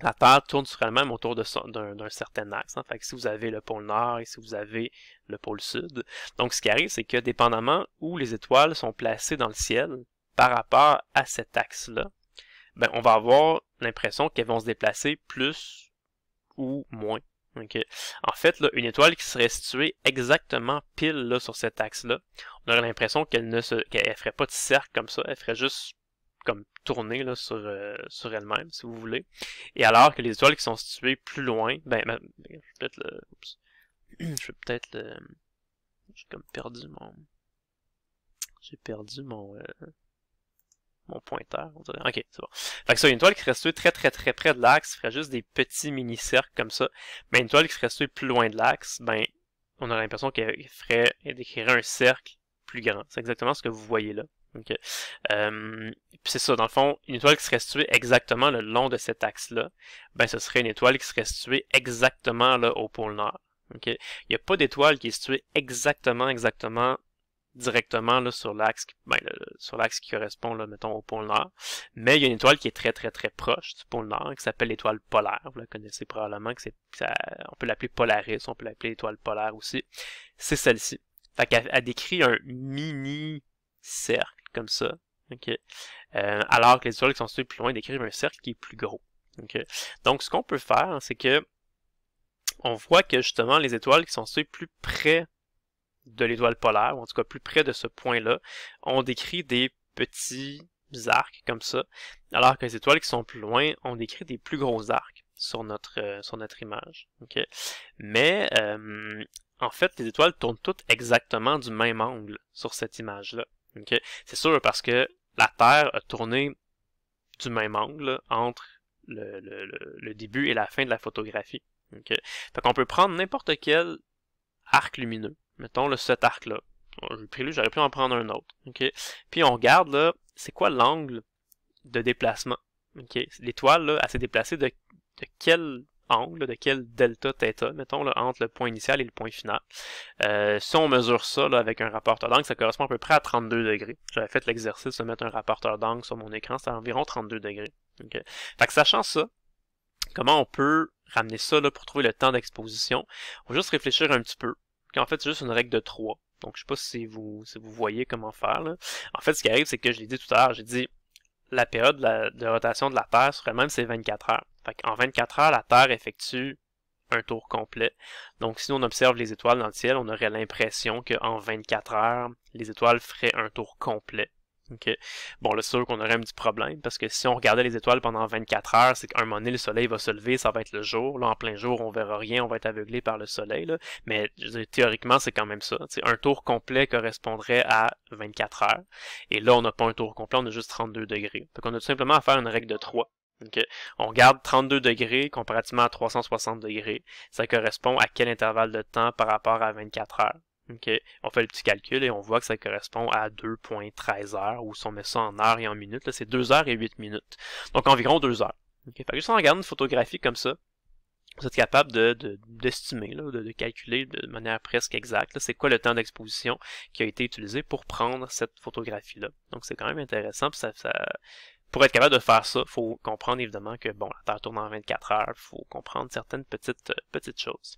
la Terre tourne sur elle-même autour d'un certain axe. Hein. Fait que si vous avez le pôle Nord et si vous avez le pôle Sud. Donc, ce qui arrive, c'est que dépendamment où les étoiles sont placées dans le ciel par rapport à cet axe-là, ben, on va avoir l'impression qu'elles vont se déplacer plus ou moins. Okay. En fait, là, une étoile qui serait située exactement pile là, sur cet axe-là, on aurait l'impression qu'elle ferait pas de cercle comme ça, elle ferait juste comme tourner là, sur elle-même, si vous voulez. Et alors que les étoiles qui sont situées plus loin, j'ai comme perdu mon pointeur, on dirait. Ok, c'est bon. Fait que ça, une étoile qui serait située très très très près de l'axe ferait juste des petits mini-cercles comme ça. Mais une étoile qui serait située plus loin de l'axe, ben, on aurait l'impression qu'elle décrirait un cercle plus grand. C'est exactement ce que vous voyez là. Okay. Puis c'est ça, dans le fond, une étoile qui serait située exactement le long de cet axe-là, ben ce serait une étoile qui serait située exactement là au pôle nord. Okay. Il n'y a pas d'étoile qui est située exactement directement là, sur l'axe qui correspond là, mettons au pôle nord, mais il y a une étoile qui est très très très proche du pôle nord qui s'appelle l'étoile polaire, vous la connaissez probablement, on peut l'appeler Polaris, on peut l'appeler étoile polaire aussi, c'est celle-ci. Fait qu'elle décrit un mini cercle comme ça, okay? Alors que les étoiles qui sont situées plus loin décrivent un cercle qui est plus gros. Okay? Donc ce qu'on peut faire, c'est que on voit que justement les étoiles qui sont situées plus près de l'étoile polaire, ou en tout cas plus près de ce point-là, on décrit des petits arcs comme ça, alors que les étoiles qui sont plus loin, on décrit des plus gros arcs sur notre image. Okay? Mais en fait, les étoiles tournent toutes exactement du même angle sur cette image-là. Okay? C'est sûr parce que la Terre a tourné du même angle entre le début et la fin de la photographie. Okay? Fait qu'on peut prendre n'importe quel arc lumineux. Mettons là, cet arc-là. J'aurais pu en prendre un autre. Okay? Puis on regarde là, c'est quoi l'angle de déplacement. Okay? L'étoile, là, elle s'est déplacée de quel angle, de quel delta θ, mettons, là, entre le point initial et le point final. Si on mesure ça là, avec un rapporteur d'angle, ça correspond à peu près à 32 degrés. J'avais fait l'exercice de mettre un rapporteur d'angle sur mon écran, c'est à environ 32 degrés. Okay? Fait que sachant ça, comment on peut ramener ça là, pour trouver le temps d'exposition? On va juste réfléchir un petit peu. En fait, c'est juste une règle de 3. Donc, je sais pas si vous voyez comment faire. Là. En fait, ce qui arrive, c'est que je l'ai dit tout à l'heure, j'ai dit la période de rotation de la Terre sur elle-même, c'est 24 heures. Fait qu'en 24 heures, la Terre effectue un tour complet. Donc, si on observe les étoiles dans le ciel, on aurait l'impression qu'en 24 heures, les étoiles feraient un tour complet. Okay. Bon, là, c'est sûr qu'on aurait un petit problème, parce que si on regardait les étoiles pendant 24 heures, c'est qu'à un moment donné, le soleil va se lever, ça va être le jour. Là, en plein jour, on verra rien, on va être aveuglé par le soleil. Là. Mais je veux dire, théoriquement, c'est quand même ça. T'sais, un tour complet correspondrait à 24 heures. Et là, on n'a pas un tour complet, on a juste 32 degrés. Donc, on a tout simplement à faire une règle de 3. Okay. On regarde 32 degrés comparativement à 360 degrés. Ça correspond à quel intervalle de temps par rapport à 24 heures. Okay. On fait le petit calcul et on voit que ça correspond à 2.13 heures, ou si on met ça en heures et en minutes, c'est 2 heures et 8 minutes. Donc environ 2 heures. Okay. Fait que juste en regardant une photographie comme ça, vous êtes capable d'estimer, de calculer de manière presque exacte, c'est quoi le temps d'exposition qui a été utilisé pour prendre cette photographie-là. Donc c'est quand même intéressant, puis pour être capable de faire ça, il faut comprendre évidemment que bon, la Terre tourne en 24 heures, il faut comprendre certaines petites choses.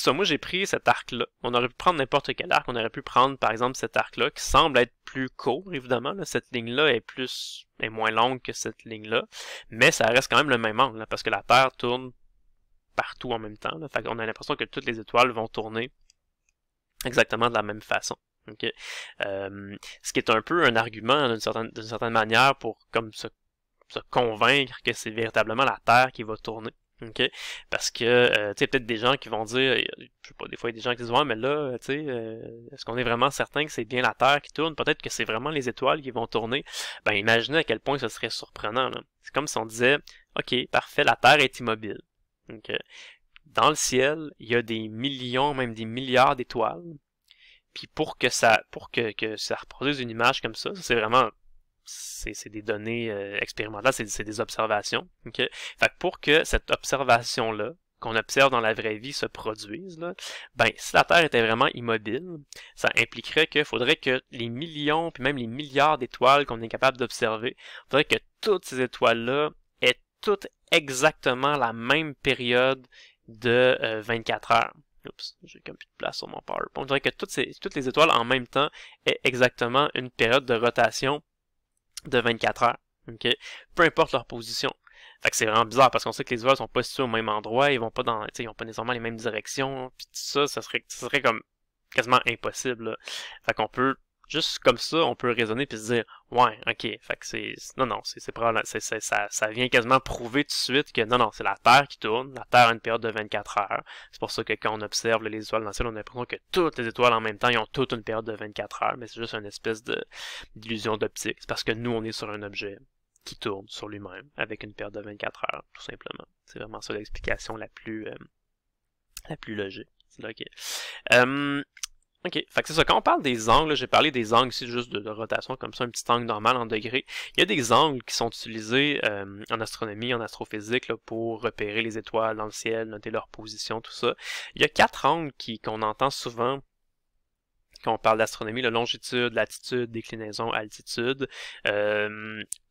Moi j'ai pris cet arc-là. On aurait pu prendre n'importe quel arc, on aurait pu prendre par exemple cet arc-là, qui semble être plus court, évidemment. Là. Cette ligne-là est moins longue que cette ligne-là, mais ça reste quand même le même angle, là, parce que la Terre tourne partout en même temps. Là. Fait qu'on a l'impression que toutes les étoiles vont tourner exactement de la même façon. Okay. Ce qui est un peu un argument d'une certaine manière pour comme se convaincre que c'est véritablement la Terre qui va tourner. Okay? Parce que tu sais, peut-être des gens qui vont dire, je sais pas, des fois il y a des gens qui disent ouais, mais là, tu sais, est-ce qu'on est vraiment certain que c'est bien la Terre qui tourne? Peut-être que c'est vraiment les étoiles qui vont tourner. Ben imaginez à quel point ce serait surprenant. C'est comme si on disait ok, parfait, la Terre est immobile. Okay? Dans le ciel, il y a des millions, même des milliards d'étoiles. Puis pour que ça reproduise une image comme ça, c'est vraiment c'est des données expérimentales, c'est des observations. Okay? Fait que pour que cette observation-là, qu'on observe dans la vraie vie, se produise, là, ben si la Terre était vraiment immobile, ça impliquerait qu'il faudrait que les millions, puis même les milliards d'étoiles qu'on est capable d'observer, il faudrait que toutes ces étoiles-là aient toutes exactement la même période de 24 heures. Oups, j'ai comme plus de place sur mon PowerPoint. On dirait que toutes les étoiles en même temps aient exactement une période de rotation de 24 heures. Okay? Peu importe leur position. Fait que c'est vraiment bizarre parce qu'on sait que les étoiles sont pas situées au même endroit, ils vont pas dans, ils ont pas nécessairement les mêmes directions, puis tout ça, ça serait comme quasiment impossible, là. Fait qu'on peut, juste comme ça, on peut raisonner puis se dire, ouais, ok, fait que non, c'est probablement, ça vient quasiment prouver tout de suite que non, c'est la Terre qui tourne, la Terre a une période de 24 heures. C'est pour ça que quand on observe les étoiles dans le ciel, on a l'impression que toutes les étoiles en même temps, ils ont toutes une période de 24 heures, mais c'est juste une espèce d'illusion d'optique. C'est parce que nous, on est sur un objet qui tourne sur lui-même avec une période de 24 heures, tout simplement. C'est vraiment ça l'explication la plus logique. Ok. Ok, fait que c'est ça. Quand on parle des angles, j'ai parlé des angles ici juste de rotation, comme ça, un petit angle normal en degrés. Il y a des angles qui sont utilisés en astronomie, en astrophysique, là, pour repérer les étoiles dans le ciel, noter leur position, tout ça. Il y a 4 angles qu'on entend souvent quand on parle d'astronomie, la longitude, latitude, déclinaison, altitude.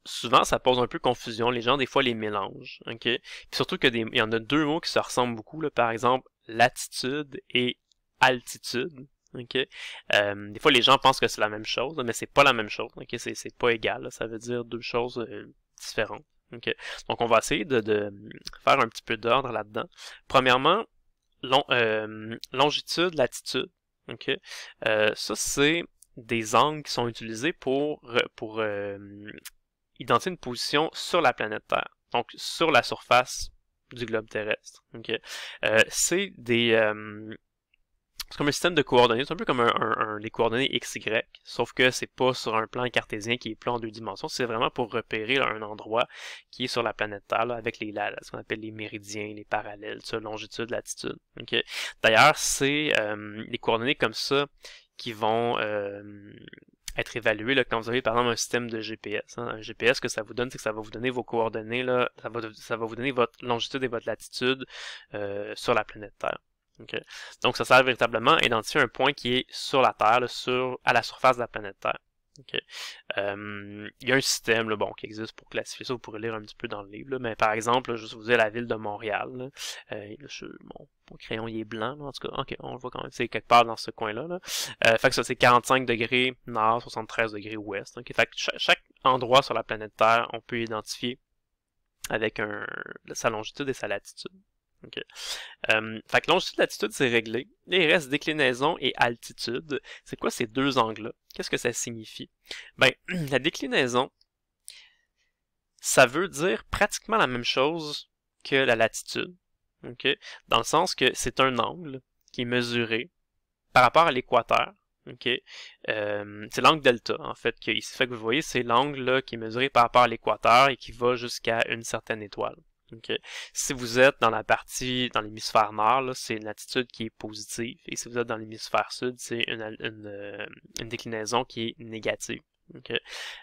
Souvent, ça pose un peu confusion. Les gens, des fois, les mélangent. Ok? Puis surtout il y en a 2 mots qui se ressemblent beaucoup, là. Par exemple, latitude et altitude. Okay. Des fois, les gens pensent que c'est la même chose, mais c'est pas la même chose. Okay? C'est pas égal. Là. Ça veut dire 2 choses différentes. Okay? Donc, on va essayer de faire un petit peu d'ordre là-dedans. Premièrement, longitude, latitude. Okay? Ça, c'est des angles qui sont utilisés pour identifier une position sur la planète Terre. Donc, sur la surface du globe terrestre. Okay? C'est comme un système de coordonnées, c'est un peu comme les coordonnées XY, sauf que c'est pas sur un plan cartésien qui est plat en 2 dimensions, c'est vraiment pour repérer là, un endroit qui est sur la planète Terre, là, avec ce qu'on appelle les méridiens, les parallèles, ça, longitude, latitude. Okay? D'ailleurs, c'est les coordonnées comme ça qui vont être évaluées là, quand vous avez par exemple un système de GPS. Hein. Un GPS, ce que ça vous donne, c'est que ça va vous donner vos coordonnées, là, ça va vous donner votre longitude et votre latitude sur la planète Terre. Okay. Donc, ça sert véritablement à identifier un point qui est sur la Terre, là, à la surface de la planète Terre. Okay. Il y a un système là, qui existe pour classifier ça, vous pourrez lire un petit peu dans le livre, là, mais par exemple, là, juste vous dire la ville de Montréal. Là, mon crayon il est blanc, là, en tout cas, ok, on le voit quand même, c'est quelque part dans ce coin-là. Là. Fait que ça, c'est 45 degrés nord, 73 degrés ouest. Okay. Fait que chaque endroit sur la planète Terre, on peut identifier avec sa longitude et sa latitude. Okay. Fait que longitude, latitude, c'est réglé. Et il reste déclinaison et altitude. C'est quoi ces 2 angles-là? Qu'est-ce que ça signifie? Ben, la déclinaison, ça veut dire pratiquement la même chose que la latitude. Okay? Dans le sens que c'est un angle qui est mesuré par rapport à l'équateur. Okay? C'est l'angle delta, en fait, que ici. Fait que vous voyez, c'est l'angle qui est mesuré par rapport à l'équateur et qui va jusqu'à une certaine étoile. Okay. Si vous êtes dans l'hémisphère nord, c'est une latitude qui est positive. Et si vous êtes dans l'hémisphère sud, c'est une déclinaison qui est négative. Okay.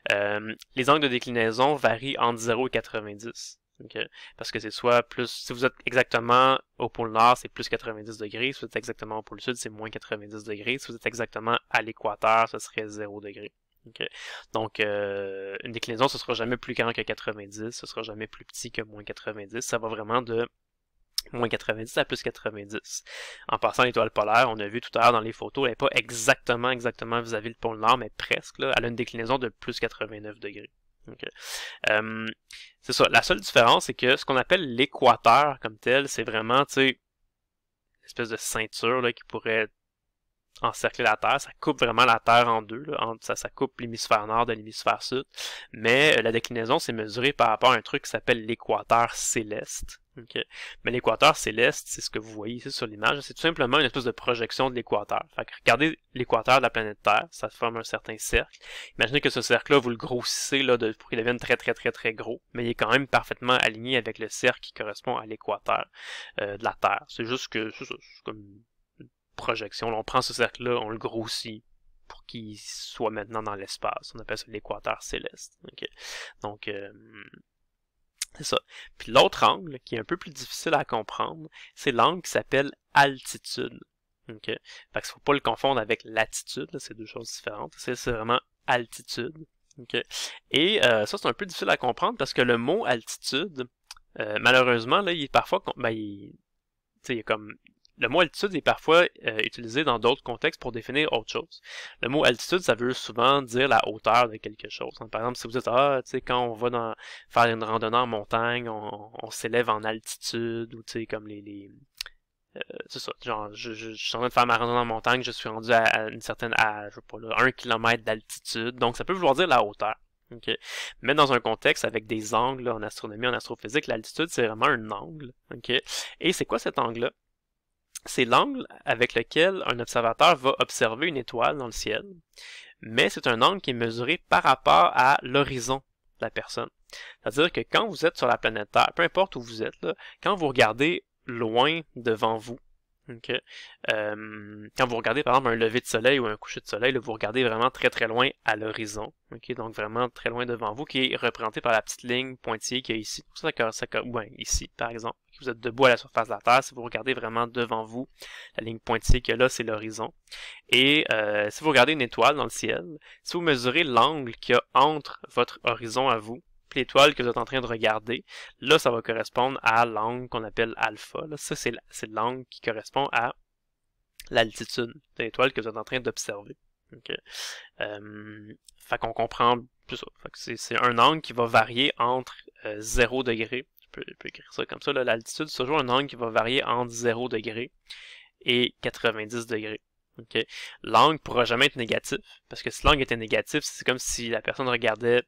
Les angles de déclinaison varient entre 0 et 90. Okay. Parce que c'est soit plus... Si vous êtes exactement au pôle nord, c'est plus 90 degrés. Si vous êtes exactement au pôle sud, c'est moins 90 degrés. Si vous êtes exactement à l'équateur, ce serait 0 degrés. Okay. Donc, une déclinaison, ce sera jamais plus grand que 90, ce sera jamais plus petit que moins 90. Ça va vraiment de moins 90 à plus 90. En passant l'étoile polaire, on a vu tout à l'heure dans les photos, elle n'est pas exactement vis-à-vis le pôle nord, mais presque. Là, elle a une déclinaison de plus 89 degrés. Okay. C'est ça. La seule différence, c'est que ce qu'on appelle l'équateur comme tel, c'est vraiment, tu sais, une espèce de ceinture là, qui pourrait encercler la Terre, ça coupe vraiment la Terre en 2, là, ça coupe l'hémisphère nord de l'hémisphère sud, mais la déclinaison c'est mesuré par rapport à un truc qui s'appelle l'équateur céleste. Okay. Mais l'équateur céleste, c'est ce que vous voyez ici sur l'image, c'est tout simplement une espèce de projection de l'équateur. Fait que regardez l'équateur de la planète Terre, ça forme un certain cercle. Imaginez que ce cercle-là, vous le grossissez là, pour qu'il devienne très très très très gros, mais il est quand même parfaitement aligné avec le cercle qui correspond à l'équateur de la Terre. C'est juste que c'est comme projection. Là, on prend ce cercle-là, on le grossit pour qu'il soit maintenant dans l'espace. On appelle ça l'équateur céleste. Okay. Donc, c'est ça. Puis l'autre angle, qui est un peu plus difficile à comprendre, c'est l'angle qui s'appelle altitude. Okay. Fait que faut pas le confondre avec latitude, c'est 2 choses différentes. C'est vraiment altitude. Okay. Et ça, c'est un peu difficile à comprendre parce que le mot altitude, malheureusement, là, il est parfois... il y a comme... le mot altitude est parfois utilisé dans d'autres contextes pour définir autre chose. Le mot altitude, ça veut souvent dire la hauteur de quelque chose. Par exemple, si vous dites, ah, tu sais, quand on va faire une randonnée en montagne, on s'élève en altitude, ou tu sais, comme c'est ça, genre, je suis en train de faire ma randonnée en montagne, je suis rendu à une certaine, je sais pas, là, 1 km d'altitude, donc ça peut vouloir dire la hauteur. Okay. Mais dans un contexte avec des angles là, en astronomie, en astrophysique, l'altitude, c'est vraiment un angle. Okay. Et c'est quoi cet angle-là? C'est l'angle avec lequel un observateur va observer une étoile dans le ciel, mais c'est un angle qui est mesuré par rapport à l'horizon de la personne. C'est-à-dire que quand vous êtes sur la planète Terre, peu importe où vous êtes, là, quand vous regardez loin devant vous, okay, quand vous regardez par exemple un lever de soleil ou un coucher de soleil, là, vous regardez vraiment très très loin à l'horizon, okay, donc vraiment très loin devant vous, qui est représenté par la petite ligne pointillée qu'il y a ici. Ici par exemple. Vous êtes debout à la surface de la Terre, si vous regardez vraiment devant vous, la ligne pointillée qu'il y a là, c'est l'horizon. Et si vous regardez une étoile dans le ciel, si vous mesurez l'angle qu'il y a entre votre horizon à vous, l'étoile que vous êtes en train de regarder, là, ça va correspondre à l'angle qu'on appelle alpha. Là, ça, c'est l'angle qui correspond à l'altitude de l'étoile que vous êtes en train d'observer. Okay. Fait qu'on comprend tout ça. C'est un angle qui va varier entre 0 degré. Je peux écrire ça comme ça. L'altitude, c'est toujours un angle qui va varier entre 0 degré et 90 degrés. Okay. L'angle ne pourra jamais être négatif, parce que si l'angle était négatif, c'est comme si la personne regardait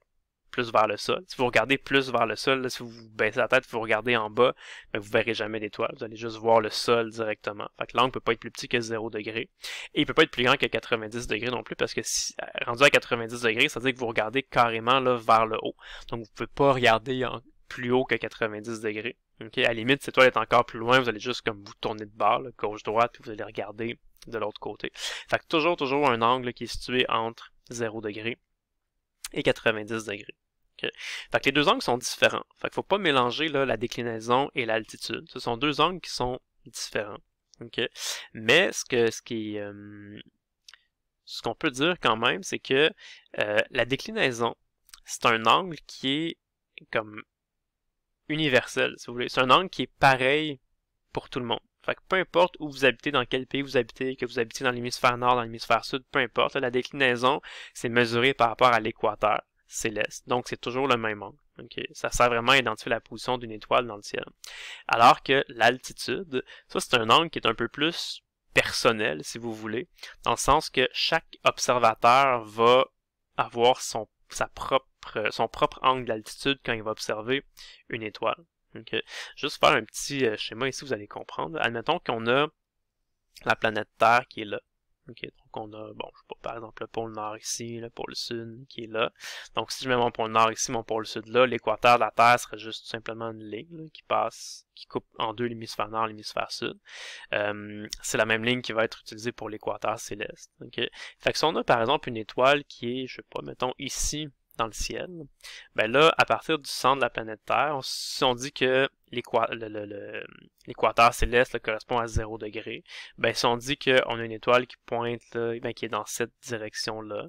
plus vers le sol. Si vous regardez plus vers le sol, là, si vous baissez la tête, vous regardez en bas, ben, vous verrez jamais d'étoiles. Vous allez juste voir le sol directement. Fait que l'angle peut pas être plus petit que 0 degré. Et il peut pas être plus grand que 90 degrés non plus, parce que si rendu à 90 degrés, ça veut dire que vous regardez carrément là, vers le haut. Donc vous pouvez pas regarder plus haut que 90 degrés. Okay? À la limite, si l'étoile est encore plus loin, vous allez juste comme vous tourner de bord, gauche-droite, puis vous allez regarder de l'autre côté. Fait que toujours un angle là, qui est situé entre 0 degré et 90 degrés. Okay. Fait que les deux angles sont différents. Fait qu'il faut pas mélanger là, la déclinaison et l'altitude. Ce sont deux angles qui sont différents. Okay. Mais ce qu'on peut dire quand même, c'est que la déclinaison, c'est un angle qui est comme universel, si vous voulez. C'est un angle qui est pareil pour tout le monde. Fait que peu importe où vous habitez, dans quel pays vous habitez, que vous habitez dans l'hémisphère nord, dans l'hémisphère sud, peu importe, là, la déclinaison, c'est mesuré par rapport à l'équateur céleste. Donc, c'est toujours le même angle. Okay? Ça sert vraiment à identifier la position d'une étoile dans le ciel. Alors que l'altitude, ça, c'est un angle qui est un peu plus personnel, si vous voulez, dans le sens que chaque observateur va avoir son propre angle d'altitude quand il va observer une étoile. Okay. Juste faire un petit schéma ici, vous allez comprendre. Admettons qu'on a la planète Terre qui est là. Okay. Donc on a, bon, je sais pas, par exemple, le pôle Nord ici, le pôle Sud qui est là. Donc si je mets mon pôle Nord ici, mon pôle Sud là, l'équateur de la Terre serait juste tout simplement une ligne là, qui coupe en deux l'hémisphère Nord et l'hémisphère Sud. C'est la même ligne qui va être utilisée pour l'équateur céleste. Okay. Fait que si on a par exemple une étoile qui est, je sais pas, mettons ici, dans le ciel, ben là, à partir du centre de la planète Terre, si on dit que l'équateur céleste là, correspond à 0 degré, ben si on dit qu'on a une étoile qui pointe, là, ben, qui est dans cette direction-là,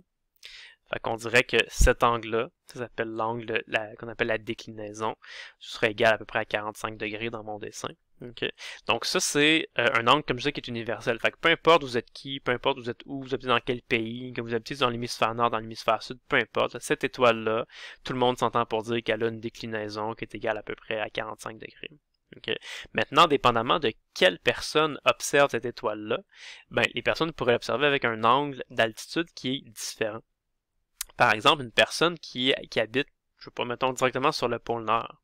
fait qu'on dirait que cet angle-là, ça s'appelle l'angle qu'on appelle la déclinaison, ce serait égal à peu près à 45 degrés dans mon dessin. Okay. Donc ça, c'est un angle, comme je disais, qui est universel. Fait que peu importe vous êtes qui, peu importe vous êtes où, vous habitez dans quel pays, que vous habitez dans l'hémisphère nord, dans l'hémisphère sud, peu importe, cette étoile-là, tout le monde s'entend pour dire qu'elle a une déclinaison qui est égale à peu près à 45 degrés. Okay. Maintenant, dépendamment de quelle personne observe cette étoile-là, ben, les personnes pourraient l'observer avec un angle d'altitude qui est différent. Par exemple, une personne qui habite, je sais pas, mettons directement sur le pôle Nord.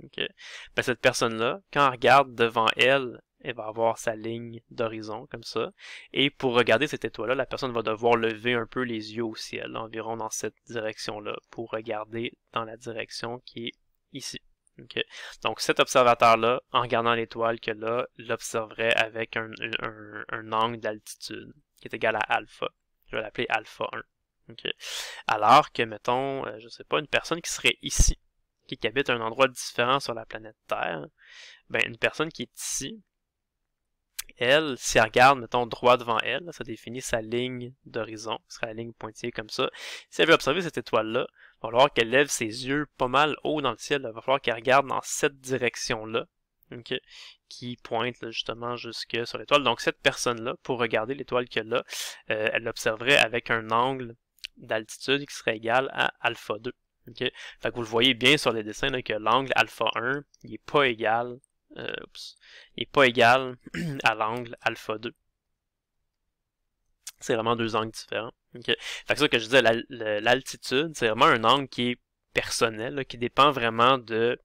Okay. Ben, cette personne-là, quand elle regarde devant elle, elle va avoir sa ligne d'horizon, comme ça. Et pour regarder cette étoile-là, la personne va devoir lever un peu les yeux au ciel, environ dans cette direction-là, pour regarder dans la direction qui est ici. Okay. Donc cet observateur-là, en regardant l'étoile que là, l'observerait avec un angle d'altitude qui est égal à alpha. Je vais l'appeler alpha 1. Okay. Alors que, mettons, je sais pas, une personne qui serait ici, qui habite à un endroit différent sur la planète Terre, ben une personne qui est ici, elle, si elle regarde, mettons, droit devant elle, ça définit sa ligne d'horizon, ce serait la ligne pointillée comme ça. Si elle veut observer cette étoile-là, il va falloir qu'elle lève ses yeux pas mal haut dans le ciel, il va falloir qu'elle regarde dans cette direction-là. ok, qui pointe là, justement jusque sur l'étoile. Donc cette personne-là, pour regarder l'étoile qu'elle a, elle l'observerait avec un angle d'altitude qui serait égal à alpha 2. Okay? Fait que vous le voyez bien sur les dessins là, que l'angle alpha 1 il n'est pas égal, il est pas égal à l'angle alpha 2. C'est vraiment deux angles différents. Okay? Fait que ça que je disais, l'altitude, c'est vraiment un angle qui est personnel, là, qui dépend vraiment de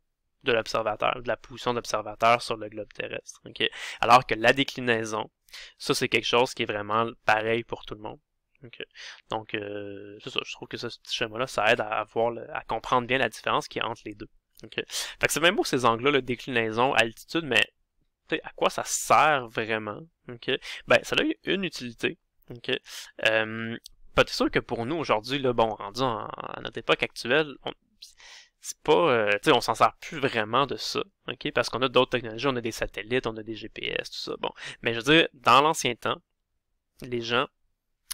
l'observateur, de la position de l'observateur sur le globe terrestre. Okay? Alors que la déclinaison, ça c'est quelque chose qui est vraiment pareil pour tout le monde. Okay. Donc, c'est ça, je trouve que ce schéma-là, ça aide à comprendre bien la différence qu'il y a entre les deux. Okay. Fait que c'est même beau ces angles-là, déclinaison, altitude, mais à quoi ça sert vraiment? Okay. Ben, ça a une utilité. Okay. Peut-être sûr que pour nous aujourd'hui, là, bon, rendu à notre époque actuelle, c'est pas, tu sais, on s'en sert plus vraiment de ça, ok, parce qu'on a d'autres technologies, on a des satellites, on a des GPS, tout ça, bon. Mais je veux dire, dans l'ancien temps, les gens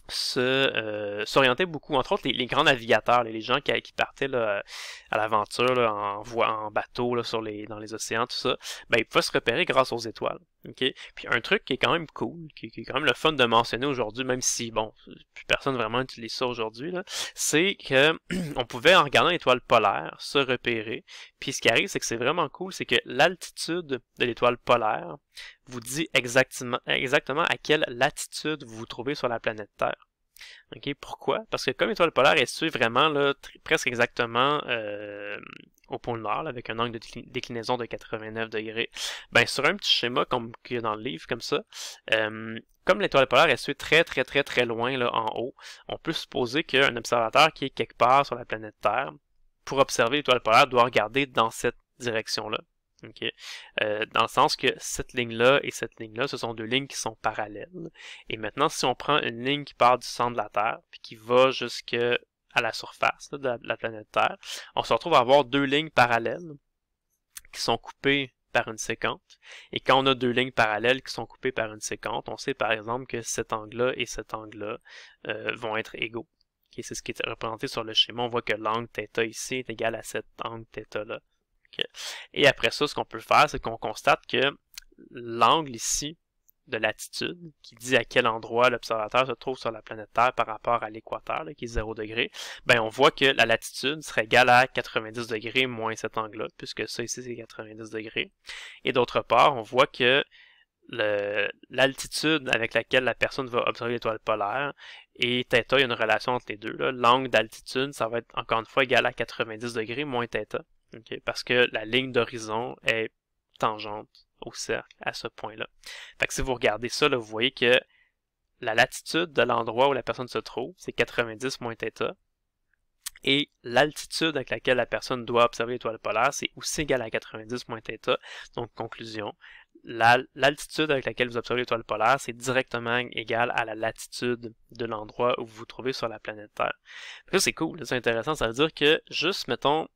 s'orientaient beaucoup, entre autres les grands navigateurs, les gens qui partaient là, à l'aventure en bateau là, dans les océans, tout ça, ben ils pouvaient se repérer grâce aux étoiles. Okay? Puis un truc qui est quand même cool, qui est quand même le fun de mentionner aujourd'hui, même si bon, plus personne vraiment utilise ça aujourd'hui, c'est que on pouvait en regardant l'étoile polaire se repérer. Puis ce qui arrive, c'est que c'est vraiment cool, c'est que l'altitude de l'étoile polaire vous dit exactement à quelle latitude vous vous trouvez sur la planète Terre. Okay, pourquoi? Parce que comme l'étoile polaire est située vraiment là, presque exactement au pôle Nord, là, avec un angle de déclinaison de 89 degrés, ben sur un petit schéma comme qu'il y a dans le livre, comme ça, comme l'étoile polaire est située très loin là, en haut, on peut supposer qu'un observateur qui est quelque part sur la planète Terre, pour observer l'étoile polaire, doit regarder dans cette direction-là. Okay. Dans le sens que cette ligne-là et cette ligne-là, ce sont deux lignes qui sont parallèles. Et maintenant, si on prend une ligne qui part du centre de la Terre, puis qui va jusqu'à la surface là, de la planète Terre, on se retrouve à avoir deux lignes parallèles qui sont coupées par une séquente. Et quand on a deux lignes parallèles qui sont coupées par une séquente, on sait par exemple que cet angle-là et cet angle-là vont être égaux. Okay, c'est ce qui est représenté sur le schéma. On voit que l'angle θ ici est égal à cet angle θ-là. Okay. Et après ça, ce qu'on peut faire, c'est qu'on constate que l'angle ici de latitude, qui dit à quel endroit l'observateur se trouve sur la planète Terre par rapport à l'équateur, qui est 0 degré, ben on voit que la latitude serait égale à 90 degrés moins cet angle-là, puisque ça ici c'est 90 degrés. Et d'autre part, on voit que l'altitude avec laquelle la personne va observer l'étoile polaire et θ, il y a une relation entre les deux. L'angle d'altitude, ça va être encore une fois égal à 90 degrés moins θ. Okay, parce que la ligne d'horizon est tangente au cercle à ce point-là. Fait que si vous regardez ça, là, vous voyez que la latitude de l'endroit où la personne se trouve, c'est 90 moins θ. Et l'altitude avec laquelle la personne doit observer l'étoile polaire, c'est aussi égal à 90 moins θ. Donc, conclusion, l'altitude avec laquelle vous observez l'étoile polaire, c'est directement égal à la latitude de l'endroit où vous vous trouvez sur la planète Terre. Ça, c'est cool, c'est intéressant. Ça veut dire que, juste, mettons,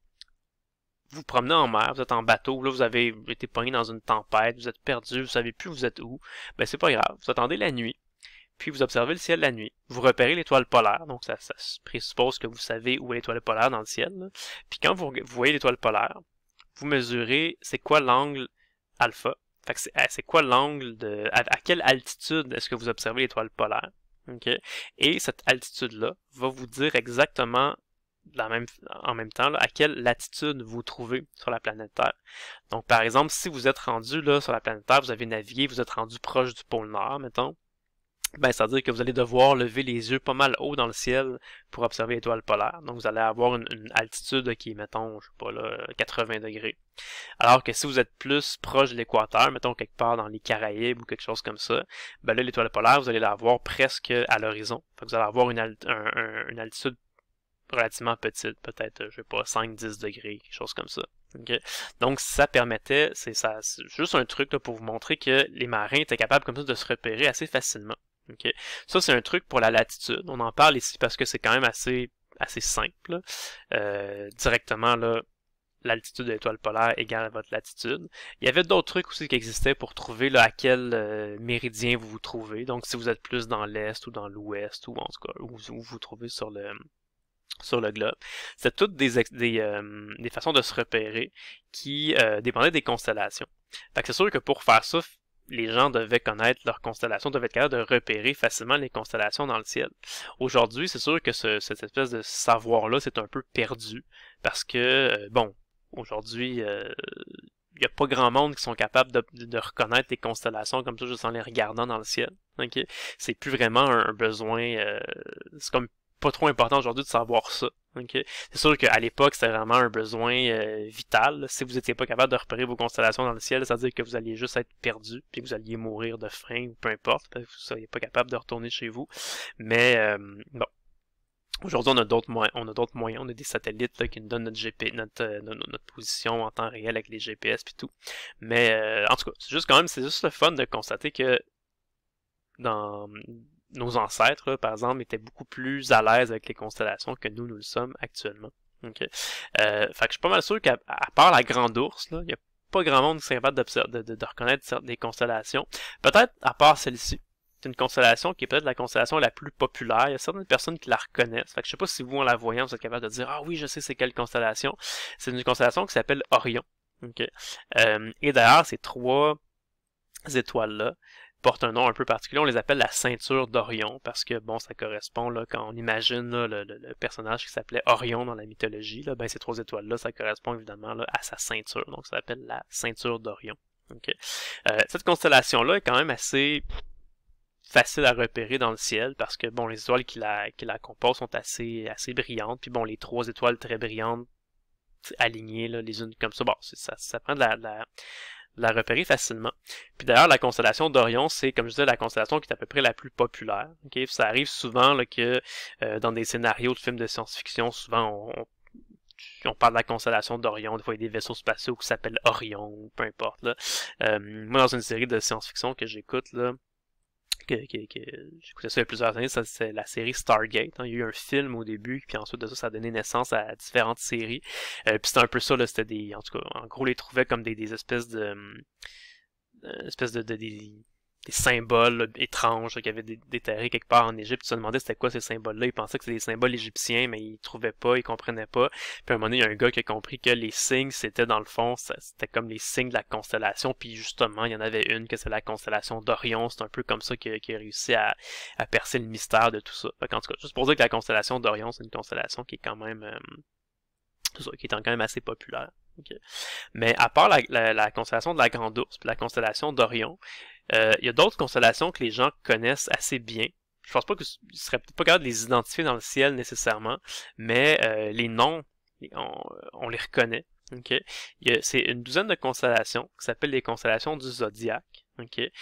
vous promenez en mer, vous êtes en bateau, là vous avez été pogné dans une tempête, vous êtes perdu, vous savez plus vous êtes où, ben c'est pas grave, vous attendez la nuit, puis vous observez le ciel la nuit, vous repérez l'étoile polaire, donc ça présuppose que vous savez où est l'étoile polaire dans le ciel, là. Puis quand vous voyez l'étoile polaire, vous mesurez c'est quoi l'angle alpha, fait que c'est quoi l'angle à quelle altitude est-ce que vous observez l'étoile polaire, okay? Et cette altitude-là va vous dire exactement en même temps, là, à quelle latitude vous vous trouvez sur la planète Terre. Donc, par exemple, si vous êtes rendu là sur la planète Terre, vous avez navigué, vous êtes rendu proche du pôle Nord, mettons, ben, ça veut dire que vous allez devoir lever les yeux pas mal haut dans le ciel pour observer l'étoile polaire. Donc, vous allez avoir une altitude qui est, mettons, je sais pas, là, 80 degrés. Alors que si vous êtes plus proche de l'équateur, mettons quelque part dans les Caraïbes ou quelque chose comme ça, ben là, l'étoile polaire, vous allez la voir presque à l'horizon. Vous allez avoir une altitude relativement petite, peut-être, je sais pas, 5-10 degrés, quelque chose comme ça. Okay? Donc, ça permettait, c'est juste un truc là, pour vous montrer que les marins étaient capables comme ça de se repérer assez facilement. Okay? Ça, c'est un truc pour la latitude. On en parle ici parce que c'est quand même assez simple. Directement, là, l'altitude de l'étoile polaire égale à votre latitude. Il y avait d'autres trucs aussi qui existaient pour trouver là, à quel méridien vous vous trouvez. Donc, si vous êtes plus dans l'est ou dans l'ouest, ou en tout cas, où vous vous trouvez sur sur le globe. C'était toutes des façons de se repérer qui dépendaient des constellations. Fait que c'est sûr que pour faire ça, les gens devaient connaître leurs constellations, devaient être capables de repérer facilement les constellations dans le ciel. Aujourd'hui, c'est sûr que cette espèce de savoir-là, c'est un peu perdu, parce que, bon, aujourd'hui, il n'y a pas grand monde qui sont capables de reconnaître les constellations comme ça juste en les regardant dans le ciel. Okay? C'est plus vraiment un besoin, c'est comme pas trop important aujourd'hui de savoir ça. Okay? C'est sûr qu'à l'époque, c'était vraiment un besoin vital. Là. Si vous n'étiez pas capable de repérer vos constellations dans le ciel, ça veut dire que vous alliez juste être perdu, puis que vous alliez mourir de faim, ou peu importe, parce que vous ne seriez pas capable de retourner chez vous. Mais bon. Aujourd'hui, on a d'autres moyens, on a des satellites là, qui nous donnent notre position en temps réel avec les GPS et tout. Mais en tout cas, c'est juste le fun de constater que dans nos ancêtres, là, par exemple, étaient beaucoup plus à l'aise avec les constellations que nous le sommes actuellement. Okay. Fait que je suis pas mal sûr qu'à part la grande ours, il n'y a pas grand monde qui serait capable de reconnaître des constellations. Peut-être à part celle-ci. C'est une constellation qui est peut-être la constellation la plus populaire. Il y a certaines personnes qui la reconnaissent. Fait que je sais pas si vous, en la voyant, vous êtes capable de dire « Ah oui, je sais c'est quelle constellation. » C'est une constellation qui s'appelle Orion. Okay. Et d'ailleurs, ces 3 étoiles-là portent un nom un peu particulier. On les appelle la ceinture d'Orion parce que, bon, ça correspond, là, quand on imagine là, le personnage qui s'appelait Orion dans la mythologie, là, ben, ces 3 étoiles-là, ça correspond évidemment là, à sa ceinture. Donc, ça s'appelle la ceinture d'Orion. Okay. Cette constellation-là est quand même assez facile à repérer dans le ciel parce que bon les étoiles qui la composent sont assez brillantes puis bon les 3 étoiles très brillantes alignées là, les unes comme ça bon ça prend de la repérer facilement. Puis d'ailleurs la constellation d'Orion c'est comme je disais la constellation qui est à peu près la plus populaire. Okay? Ça arrive souvent là, que dans des scénarios de films de science-fiction souvent on parle de la constellation d'Orion, des fois il y a des vaisseaux spatiaux qui s'appellent Orion ou peu importe là. Moi dans une série de science-fiction que j'écoute là j'écoutais ça il y a plusieurs années, ça c'est la série Stargate. Hein. Il y a eu un film au début, puis ensuite de ça, ça a donné naissance à différentes séries. Puis c'était un peu ça, là, c'était en tout cas, en gros, on les trouvait comme des espèces des symboles là, étranges là, qui avaient déterrés quelque part en Égypte. Tu te demandais c'était quoi ces symboles-là. Ils pensaient que c'était des symboles égyptiens, mais ils trouvaient pas, ils comprenaient pas. Puis à un moment donné, il y a un gars qui a compris que les signes, c'était dans le fond, c'était comme les signes de la constellation. Puis justement, il y en avait une que c'est la constellation d'Orion. C'est un peu comme ça qu'il a réussi à percer le mystère de tout ça. Fait en tout cas, juste pour dire que la constellation d'Orion, c'est une constellation qui est quand même qui est quand même assez populaire. Okay. Mais à part la constellation de la Grande Ourse puis la constellation d'Orion, il y a d'autres constellations que les gens connaissent assez bien. Je pense pas qu'ils seraient peut-être pas capables de les identifier dans le ciel nécessairement, mais les noms, on les reconnaît. Okay. C'est une douzaine de constellations qui s'appellent les constellations du zodiaque, okay,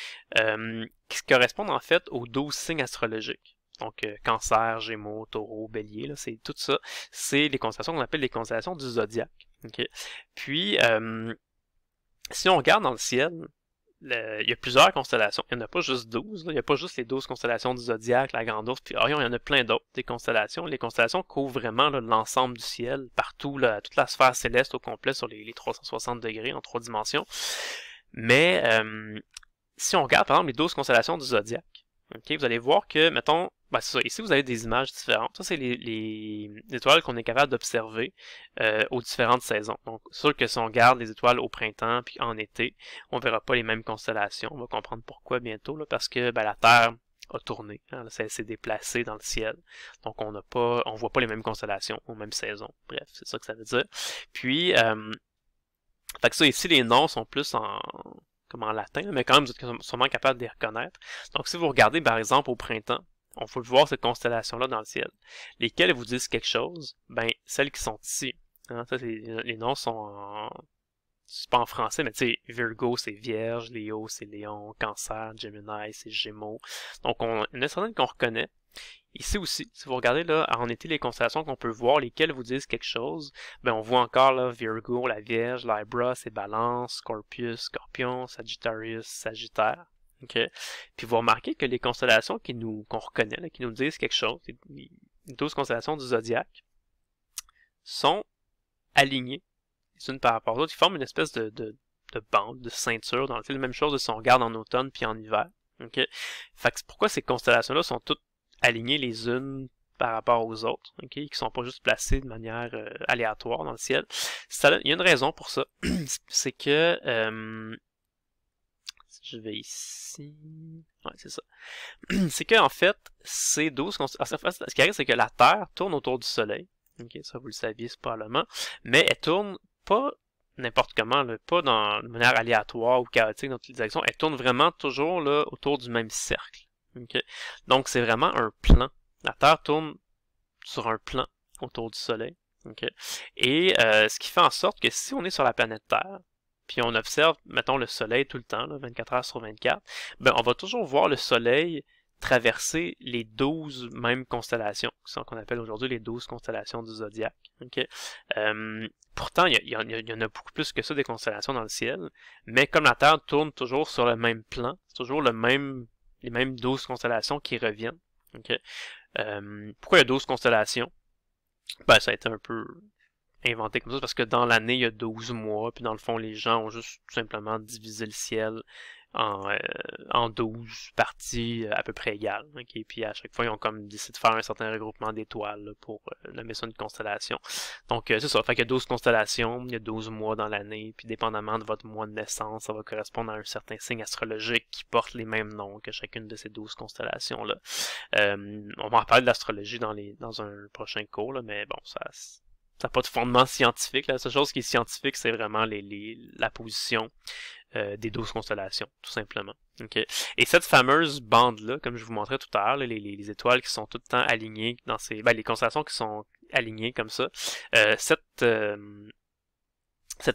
qui correspondent en fait aux 12 signes astrologiques. Donc, Cancer, Gémeaux, Taureau, Bélier, là, c'est tout ça. C'est les constellations qu'on appelle les constellations du zodiaque. Okay. Puis, si on regarde dans le ciel, il y a plusieurs constellations. Il n'y en a pas juste 12. Là. Il n'y a pas juste les 12 constellations du zodiaque, la Grande Ourse, puis Orion, il y en a plein d'autres, des constellations. Les constellations couvrent vraiment l'ensemble du ciel, partout, là, toute la sphère céleste au complet sur les 360 degrés en 3 dimensions. Mais, si on regarde, par exemple, les 12 constellations du zodiaque, okay, vous allez voir que, mettons, ben c'est ça, ici vous avez des images différentes. Ça, c'est les étoiles qu'on est capable d'observer aux différentes saisons. Donc, sûr que si on regarde les étoiles au printemps puis en été, on verra pas les mêmes constellations. On va comprendre pourquoi bientôt, là, parce que ben, la Terre a tourné, hein, ça s'est déplacé dans le ciel. Donc, on voit pas les mêmes constellations aux mêmes saisons. Bref, c'est ça que ça veut dire. Puis, fait que ça, ici, les noms sont plus comme en latin, mais quand même, vous êtes sûrement capable de les reconnaître. Donc, si vous regardez, par exemple, au printemps, on peut voir cette constellation-là dans le ciel. Lesquelles vous disent quelque chose? Ben, celles qui sont ici. Hein, ça, les noms sont c'est pas en français, mais tu sais, Virgo, c'est Vierge, Léo, c'est Lion, Cancer, Gemini, c'est Gémeaux. Donc, il y en a certaines qu'on reconnaît. Ici aussi, si vous regardez là, en été, les constellations qu'on peut voir, lesquelles vous disent quelque chose, ben on voit encore là Virgo, la Vierge, Libra, c'est Balance, Scorpius, Scorpion, Sagittarius, Sagittaire. Okay. Puis vous remarquez que les constellations qu'on reconnaît, là, qui nous disent quelque chose, les 12 constellations du zodiaque, sont alignées les unes par rapport aux autres. Ils forment une espèce de bande, de ceinture. Dans le film, la même chose si on regarde en automne puis en hiver. Okay. Fait que pourquoi ces constellations-là sont toutes alignées les unes par rapport aux autres, ok, qui sont pas juste placés de manière aléatoire dans le ciel. Il y a une raison pour ça, c'est que je vais ici, ouais c'est ça, c'est que en fait ces 12 ce qui arrive c'est que la Terre tourne autour du Soleil, ok, ça vous le saviez probablement, mais elle tourne pas n'importe comment, là, pas de manière aléatoire ou chaotique dans toutes les directions, elle tourne vraiment toujours là autour du même cercle. Okay? Donc c'est vraiment un plan. La Terre tourne sur un plan autour du Soleil. Okay? Et ce qui fait en sorte que si on est sur la planète Terre, puis on observe, mettons, le Soleil tout le temps, là, 24 heures sur 24, ben on va toujours voir le Soleil traverser les 12 mêmes constellations, qu'on appelle aujourd'hui les 12 constellations du zodiaque. Okay? Pourtant, il y en a beaucoup plus que ça des constellations dans le ciel, mais comme la Terre tourne toujours sur le même plan, c'est toujours les mêmes 12 constellations qui reviennent. Okay? Pourquoi il y a 12 constellations? Ben, ça a été un peu inventé comme ça, parce que dans l'année, il y a 12 mois, puis dans le fond, les gens ont juste tout simplement divisé le ciel en 12 parties à peu près égales. Okay? Puis à chaque fois, ils ont comme décidé de faire un certain regroupement d'étoiles là, pour nommer ça une constellation. Donc c'est ça, fait qu'il y a 12 constellations, il y a 12 mois dans l'année, puis dépendamment de votre mois de naissance, ça va correspondre à un certain signe astrologique qui porte les mêmes noms que chacune de ces 12 constellations-là. On va en parler de l'astrologie dans un prochain cours, là, mais bon, ça n'a pas de fondement scientifique. La seule chose qui est scientifique, c'est vraiment la position des 12 constellations, tout simplement. Okay. Et cette fameuse bande-là, comme je vous montrais tout à l'heure, les étoiles qui sont tout le temps alignées dans les constellations qui sont alignées comme ça, cette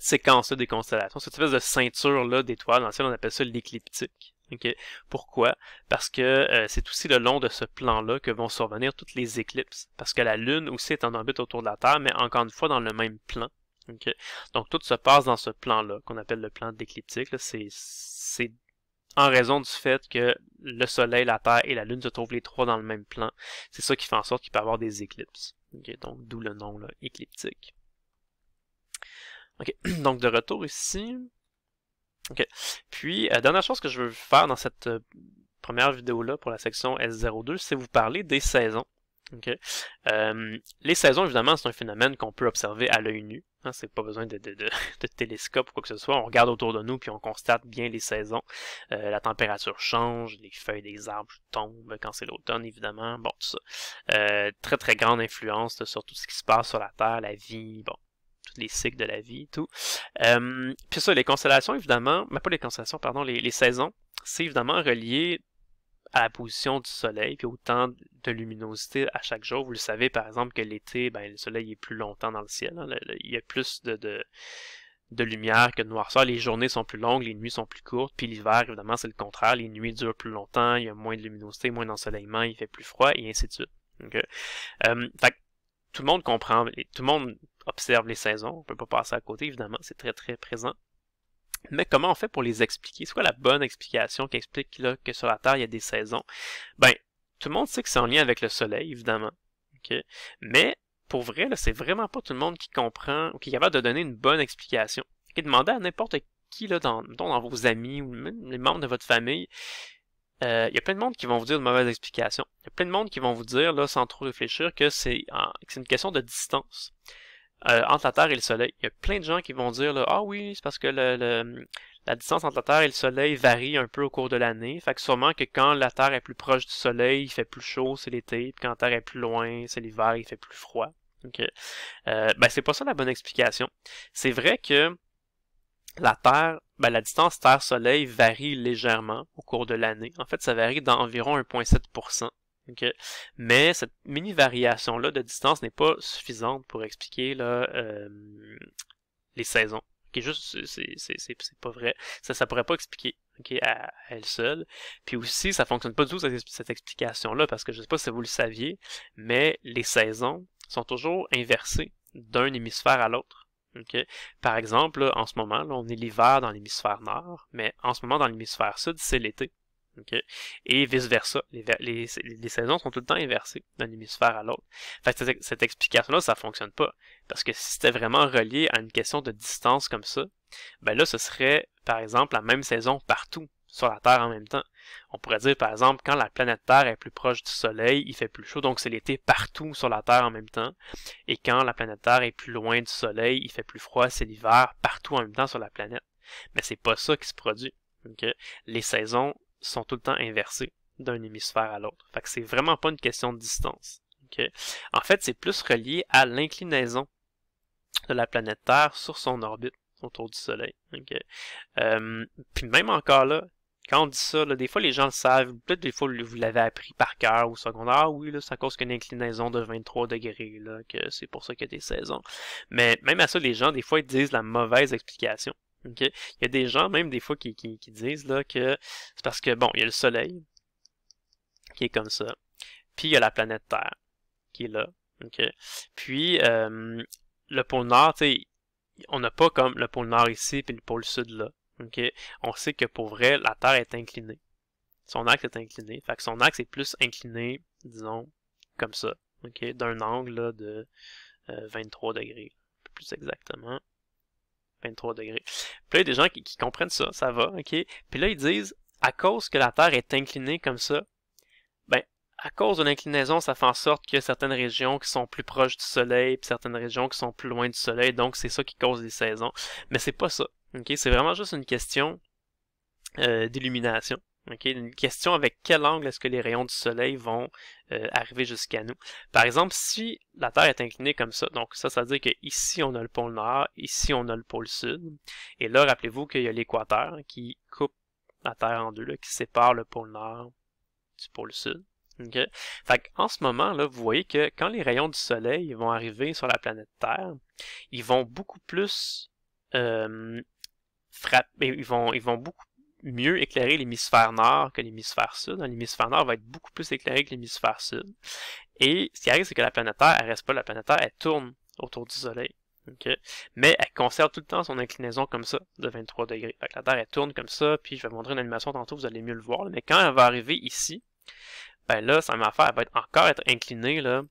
séquence-là des constellations, cette espèce de ceinture-là d'étoiles, dans le ciel, on appelle ça l'écliptique. Okay. Pourquoi? Parce que c'est aussi le long de ce plan-là que vont survenir toutes les éclipses. Parce que la Lune aussi est en orbite autour de la Terre, mais encore une fois dans le même plan. Okay. Donc tout se passe dans ce plan-là, qu'on appelle le plan d'écliptique. C'est en raison du fait que le Soleil, la Terre et la Lune se trouvent les trois dans le même plan. C'est ça qui fait en sorte qu'il peut y avoir des éclipses. Okay. Donc d'où le nom là, écliptique. Okay. Donc de retour ici. Okay. Puis, dernière chose que je veux faire dans cette première vidéo-là pour la section S02, c'est vous parler des saisons. Okay. Les saisons, évidemment, c'est un phénomène qu'on peut observer à l'œil nu. Hein, c'est pas besoin de télescope ou quoi que ce soit. On regarde autour de nous puis on constate bien les saisons. La température change, les feuilles des arbres tombent quand c'est l'automne, évidemment. Bon, tout ça. Très très grande influence là, sur tout ce qui se passe sur la Terre, la vie, bon, tous les cycles de la vie, tout. Puis ça, les constellations, évidemment, mais pas les constellations, pardon, les saisons, c'est évidemment relié à la position du soleil, puis au temps de luminosité à chaque jour. Vous le savez, par exemple, que l'été, ben, le soleil est plus longtemps dans le ciel. Hein. Il y a plus de lumière que de noirceur. Les journées sont plus longues, les nuits sont plus courtes. Puis l'hiver, évidemment, c'est le contraire. Les nuits durent plus longtemps, il y a moins de luminosité, moins d'ensoleillement, il fait plus froid, et ainsi de suite. Okay. Fait que tout le monde comprend, tout le monde observe les saisons. On peut pas passer à côté, évidemment, c'est très très présent. Mais comment on fait pour les expliquer? C'est quoi la bonne explication qui explique là, que sur la Terre, il y a des saisons? Ben, tout le monde sait que c'est en lien avec le Soleil, évidemment. Okay? Mais, pour vrai, c'est vraiment pas tout le monde qui comprend ou qui est capable de donner une bonne explication. Okay? Demandez à n'importe qui, là, dans vos amis ou même les membres de votre famille, il y a plein de monde qui vont vous dire de mauvaises explications. Il y a plein de monde qui vont vous dire, là, sans trop réfléchir, que c'est une question de distance. Entre la Terre et le Soleil. Il y a plein de gens qui vont dire là, ah oui, c'est parce que la distance entre la Terre et le Soleil varie un peu au cours de l'année. Fait que sûrement que quand la Terre est plus proche du Soleil, il fait plus chaud, c'est l'été. Puis quand la Terre est plus loin, c'est l'hiver, il fait plus froid. Okay. Ben c'est pas ça la bonne explication. C'est vrai que la Terre, ben la distance Terre-Soleil varie légèrement au cours de l'année. En fait, ça varie d'environ 1,7%. Okay. Mais cette mini variation-là de distance n'est pas suffisante pour expliquer là, les saisons. Okay, juste, c'est pas vrai. Ça pourrait pas expliquer okay, à elle seule. Puis aussi, ça fonctionne pas du tout cette explication-là, parce que je sais pas si vous le saviez, mais les saisons sont toujours inversées d'un hémisphère à l'autre. Okay. Par exemple, là, en ce moment, là, on est l'hiver dans l'hémisphère nord, mais en ce moment, dans l'hémisphère sud, c'est l'été. Okay. Et vice-versa. Les saisons sont tout le temps inversées d'un hémisphère à l'autre. Fait que cette explication-là, ça fonctionne pas. Parce que si c'était vraiment relié à une question de distance comme ça, ben là, ce serait, par exemple, la même saison partout. sur la Terre en même temps. On pourrait dire, par exemple, quand la planète Terre est plus proche du Soleil, il fait plus chaud, donc c'est l'été partout sur la Terre en même temps. Et quand la planète Terre est plus loin du Soleil, il fait plus froid, c'est l'hiver partout en même temps sur la planète. Mais c'est pas ça qui se produit. Okay? Les saisons sont tout le temps inversées d'un hémisphère à l'autre. Fait que c'est vraiment pas une question de distance. Okay? En fait, c'est plus relié à l'inclinaison de la planète Terre sur son orbite autour du Soleil. Okay? Puis même encore là, quand on dit ça, là, des fois les gens le savent, peut-être des fois vous l'avez appris par cœur ou secondaire, ah oui, là, c'est à cause qu'il y a une inclinaison de 23 degrés, là, que c'est pour ça qu'il y a des saisons. Mais même à ça, les gens, des fois, ils disent la mauvaise explication. Okay? Il y a des gens, même des fois, qui disent là, que c'est parce que, bon, il y a le Soleil qui est comme ça, puis il y a la planète Terre qui est là. Okay? Puis, le pôle Nord, tu sais, on n'a pas comme le pôle Nord ici puis le pôle Sud là. Okay? On sait que pour vrai, la Terre est inclinée. Son axe est incliné. Fait que son axe est plus incliné, disons, comme ça. Okay? D'un angle là, de 23 degrés. Plus exactement. 23 degrés. Puis là, il y a des gens qui comprennent ça, ça va, ok? Puis là, ils disent, à cause que la Terre est inclinée comme ça, ben, à cause de l'inclinaison, ça fait en sorte qu'il y a certaines régions qui sont plus proches du Soleil, puis certaines régions qui sont plus loin du Soleil, donc c'est ça qui cause les saisons. Mais c'est pas ça, ok? C'est vraiment juste une question d'illumination. Okay? Une question avec quel angle est-ce que les rayons du soleil vont arriver jusqu'à nous. Par exemple, si la Terre est inclinée comme ça, donc ça veut dire qu'ici on a le pôle nord, ici on a le pôle sud, et là, rappelez-vous qu'il y a l'équateur qui coupe la Terre en deux, là, qui sépare le pôle nord du pôle sud. Okay? Fait qu'en ce moment, là, vous voyez que quand les rayons du soleil vont arriver sur la planète Terre, ils vont beaucoup plus frapper, ils vont beaucoup mieux éclairer l'hémisphère nord que l'hémisphère sud. L'hémisphère nord va être beaucoup plus éclairé que l'hémisphère sud. Et ce qui arrive, c'est que la planète Terre, elle reste pas la planète Terre, elle tourne autour du Soleil. Okay? Mais elle conserve tout le temps son inclinaison comme ça, de 23 degrés. Fait que la Terre, elle tourne comme ça, puis je vais vous montrer une animation tantôt, vous allez mieux le voir. Mais quand elle va arriver ici, ben là, sa même affaire, elle va encore être inclinée là,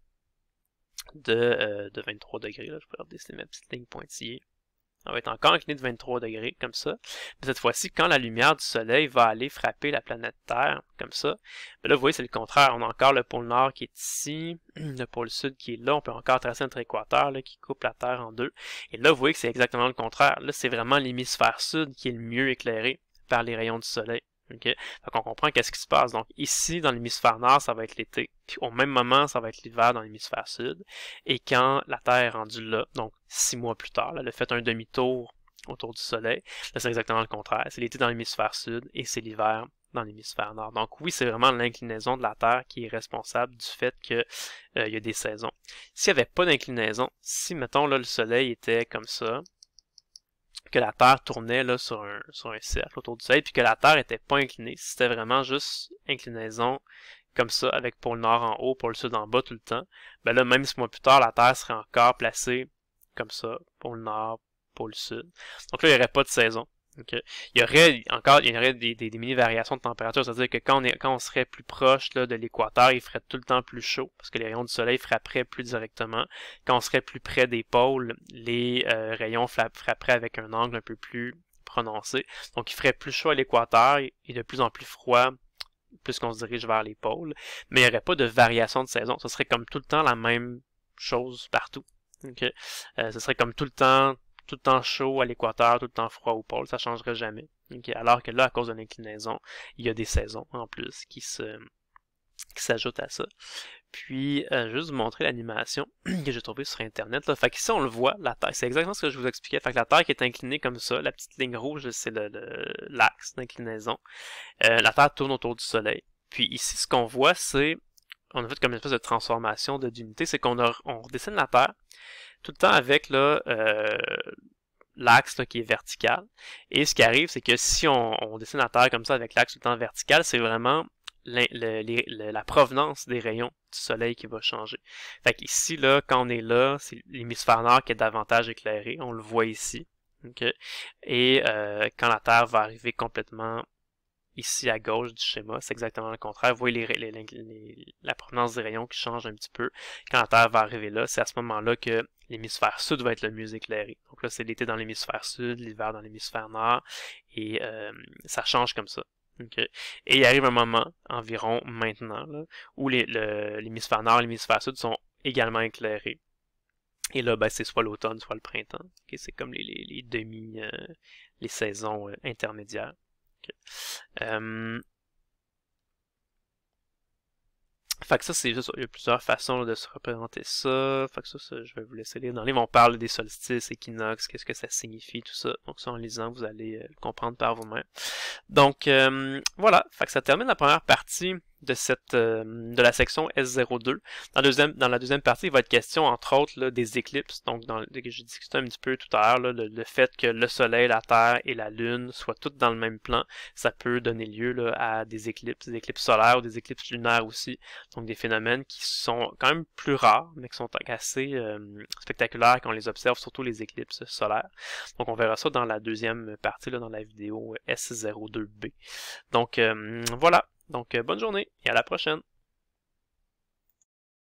de 23 degrés. Là. Je peux redessiner ma petite ligne pointillée. On va être encore incliné de 23 degrés, comme ça. Mais cette fois-ci, quand la lumière du soleil va aller frapper la planète Terre, comme ça, ben là, vous voyez, c'est le contraire. On a encore le pôle nord qui est ici, le pôle sud qui est là. On peut encore tracer notre équateur là, qui coupe la Terre en deux. Et là, vous voyez que c'est exactement le contraire. Là, c'est vraiment l'hémisphère sud qui est le mieux éclairé par les rayons du soleil. Okay? Fait qu'on comprend qu'est-ce qui se passe. Donc ici, dans l'hémisphère nord, ça va être l'été. Puis au même moment, ça va être l'hiver dans l'hémisphère sud. Et quand la Terre est rendue là, donc 6 mois plus tard, là, elle a fait un demi-tour autour du Soleil, là c'est exactement le contraire. C'est l'été dans l'hémisphère sud et c'est l'hiver dans l'hémisphère nord. Donc oui, c'est vraiment l'inclinaison de la Terre qui est responsable du fait qu'il y a des saisons. S'il n'y avait pas d'inclinaison, si mettons là le Soleil était comme ça, que la Terre tournait là, sur un cercle autour du Soleil, puis que la Terre était pas inclinée. Si c'était vraiment juste inclinaison comme ça, avec pôle nord en haut, pôle sud en bas tout le temps, ben là, même 6 mois plus tard, la Terre serait encore placée comme ça, pôle nord, pôle sud. Donc là, il n'y aurait pas de saison. Okay. Il y aurait des mini-variations de température, c'est-à-dire que quand on serait plus proche là, de l'équateur, il ferait tout le temps plus chaud, parce que les rayons du soleil frapperaient plus directement. Quand on serait plus près des pôles, les rayons frapperaient avec un angle un peu plus prononcé. Donc il ferait plus chaud à l'équateur et de plus en plus froid plus qu'on se dirige vers les pôles. Mais il n'y aurait pas de variation de saison. Ce serait comme tout le temps la même chose partout. Okay. Ce serait comme tout le temps chaud à l'équateur, tout le temps froid au pôle, ça changerait jamais. Okay? Alors que là, à cause de l'inclinaison, il y a des saisons en plus qui s'ajoutent à ça. Puis, je vais juste vous montrer l'animation que j'ai trouvée sur Internet. Là. Fait qu'ici, on le voit, la Terre. C'est exactement ce que je vous expliquais. Fait que la Terre qui est inclinée comme ça, la petite ligne rouge, c'est l'axe d'inclinaison. La Terre tourne autour du Soleil. Puis ici, ce qu'on voit, c'est, on a fait comme une espèce de transformation d'unité, c'est qu'on redessine la Terre tout le temps avec là, l'axe qui est vertical. Et ce qui arrive, c'est que si on dessine la Terre comme ça avec l'axe tout le temps vertical, c'est vraiment la provenance des rayons du soleil qui va changer. Fait qu'ici, là, quand on est là, c'est l'hémisphère nord qui est davantage éclairé. On le voit ici. Okay? Et quand la Terre va arriver complètement ici à gauche du schéma, c'est exactement le contraire. Vous voyez la provenance des rayons qui change un petit peu. Quand la Terre va arriver là, c'est à ce moment-là que l'hémisphère sud va être le mieux éclairé. Donc là, c'est l'été dans l'hémisphère sud, l'hiver dans l'hémisphère nord, et ça change comme ça. Okay. Et il arrive un moment, environ maintenant, là, où l'hémisphère nord et l'hémisphère sud sont également éclairés. Et là, ben, c'est soit l'automne, soit le printemps. Okay, c'est comme les les saisons intermédiaires. Okay. Fait que ça, c'est juste, il y a plusieurs façons là, de se représenter ça. Fait que ça, je vais vous laisser lire. Dans le livre, on parle des solstices, équinoxes, qu'est-ce que ça signifie, tout ça. Donc ça, en lisant, vous allez le comprendre par vous-même. Donc, voilà. Fait que ça termine la première partie de la section S02. Dans la deuxième partie, il va être question, entre autres, là, des éclipses. Donc, j'ai discuté un petit peu tout à l'heure, le fait que le Soleil, la Terre et la Lune soient toutes dans le même plan, ça peut donner lieu là, à des éclipses solaires ou des éclipses lunaires aussi. Donc, des phénomènes qui sont quand même plus rares, mais qui sont assez spectaculaires quand on les observe, surtout les éclipses solaires. Donc, on verra ça dans la deuxième partie, là, dans la vidéo S02B. Donc, voilà. Donc, bonne journée et à la prochaine.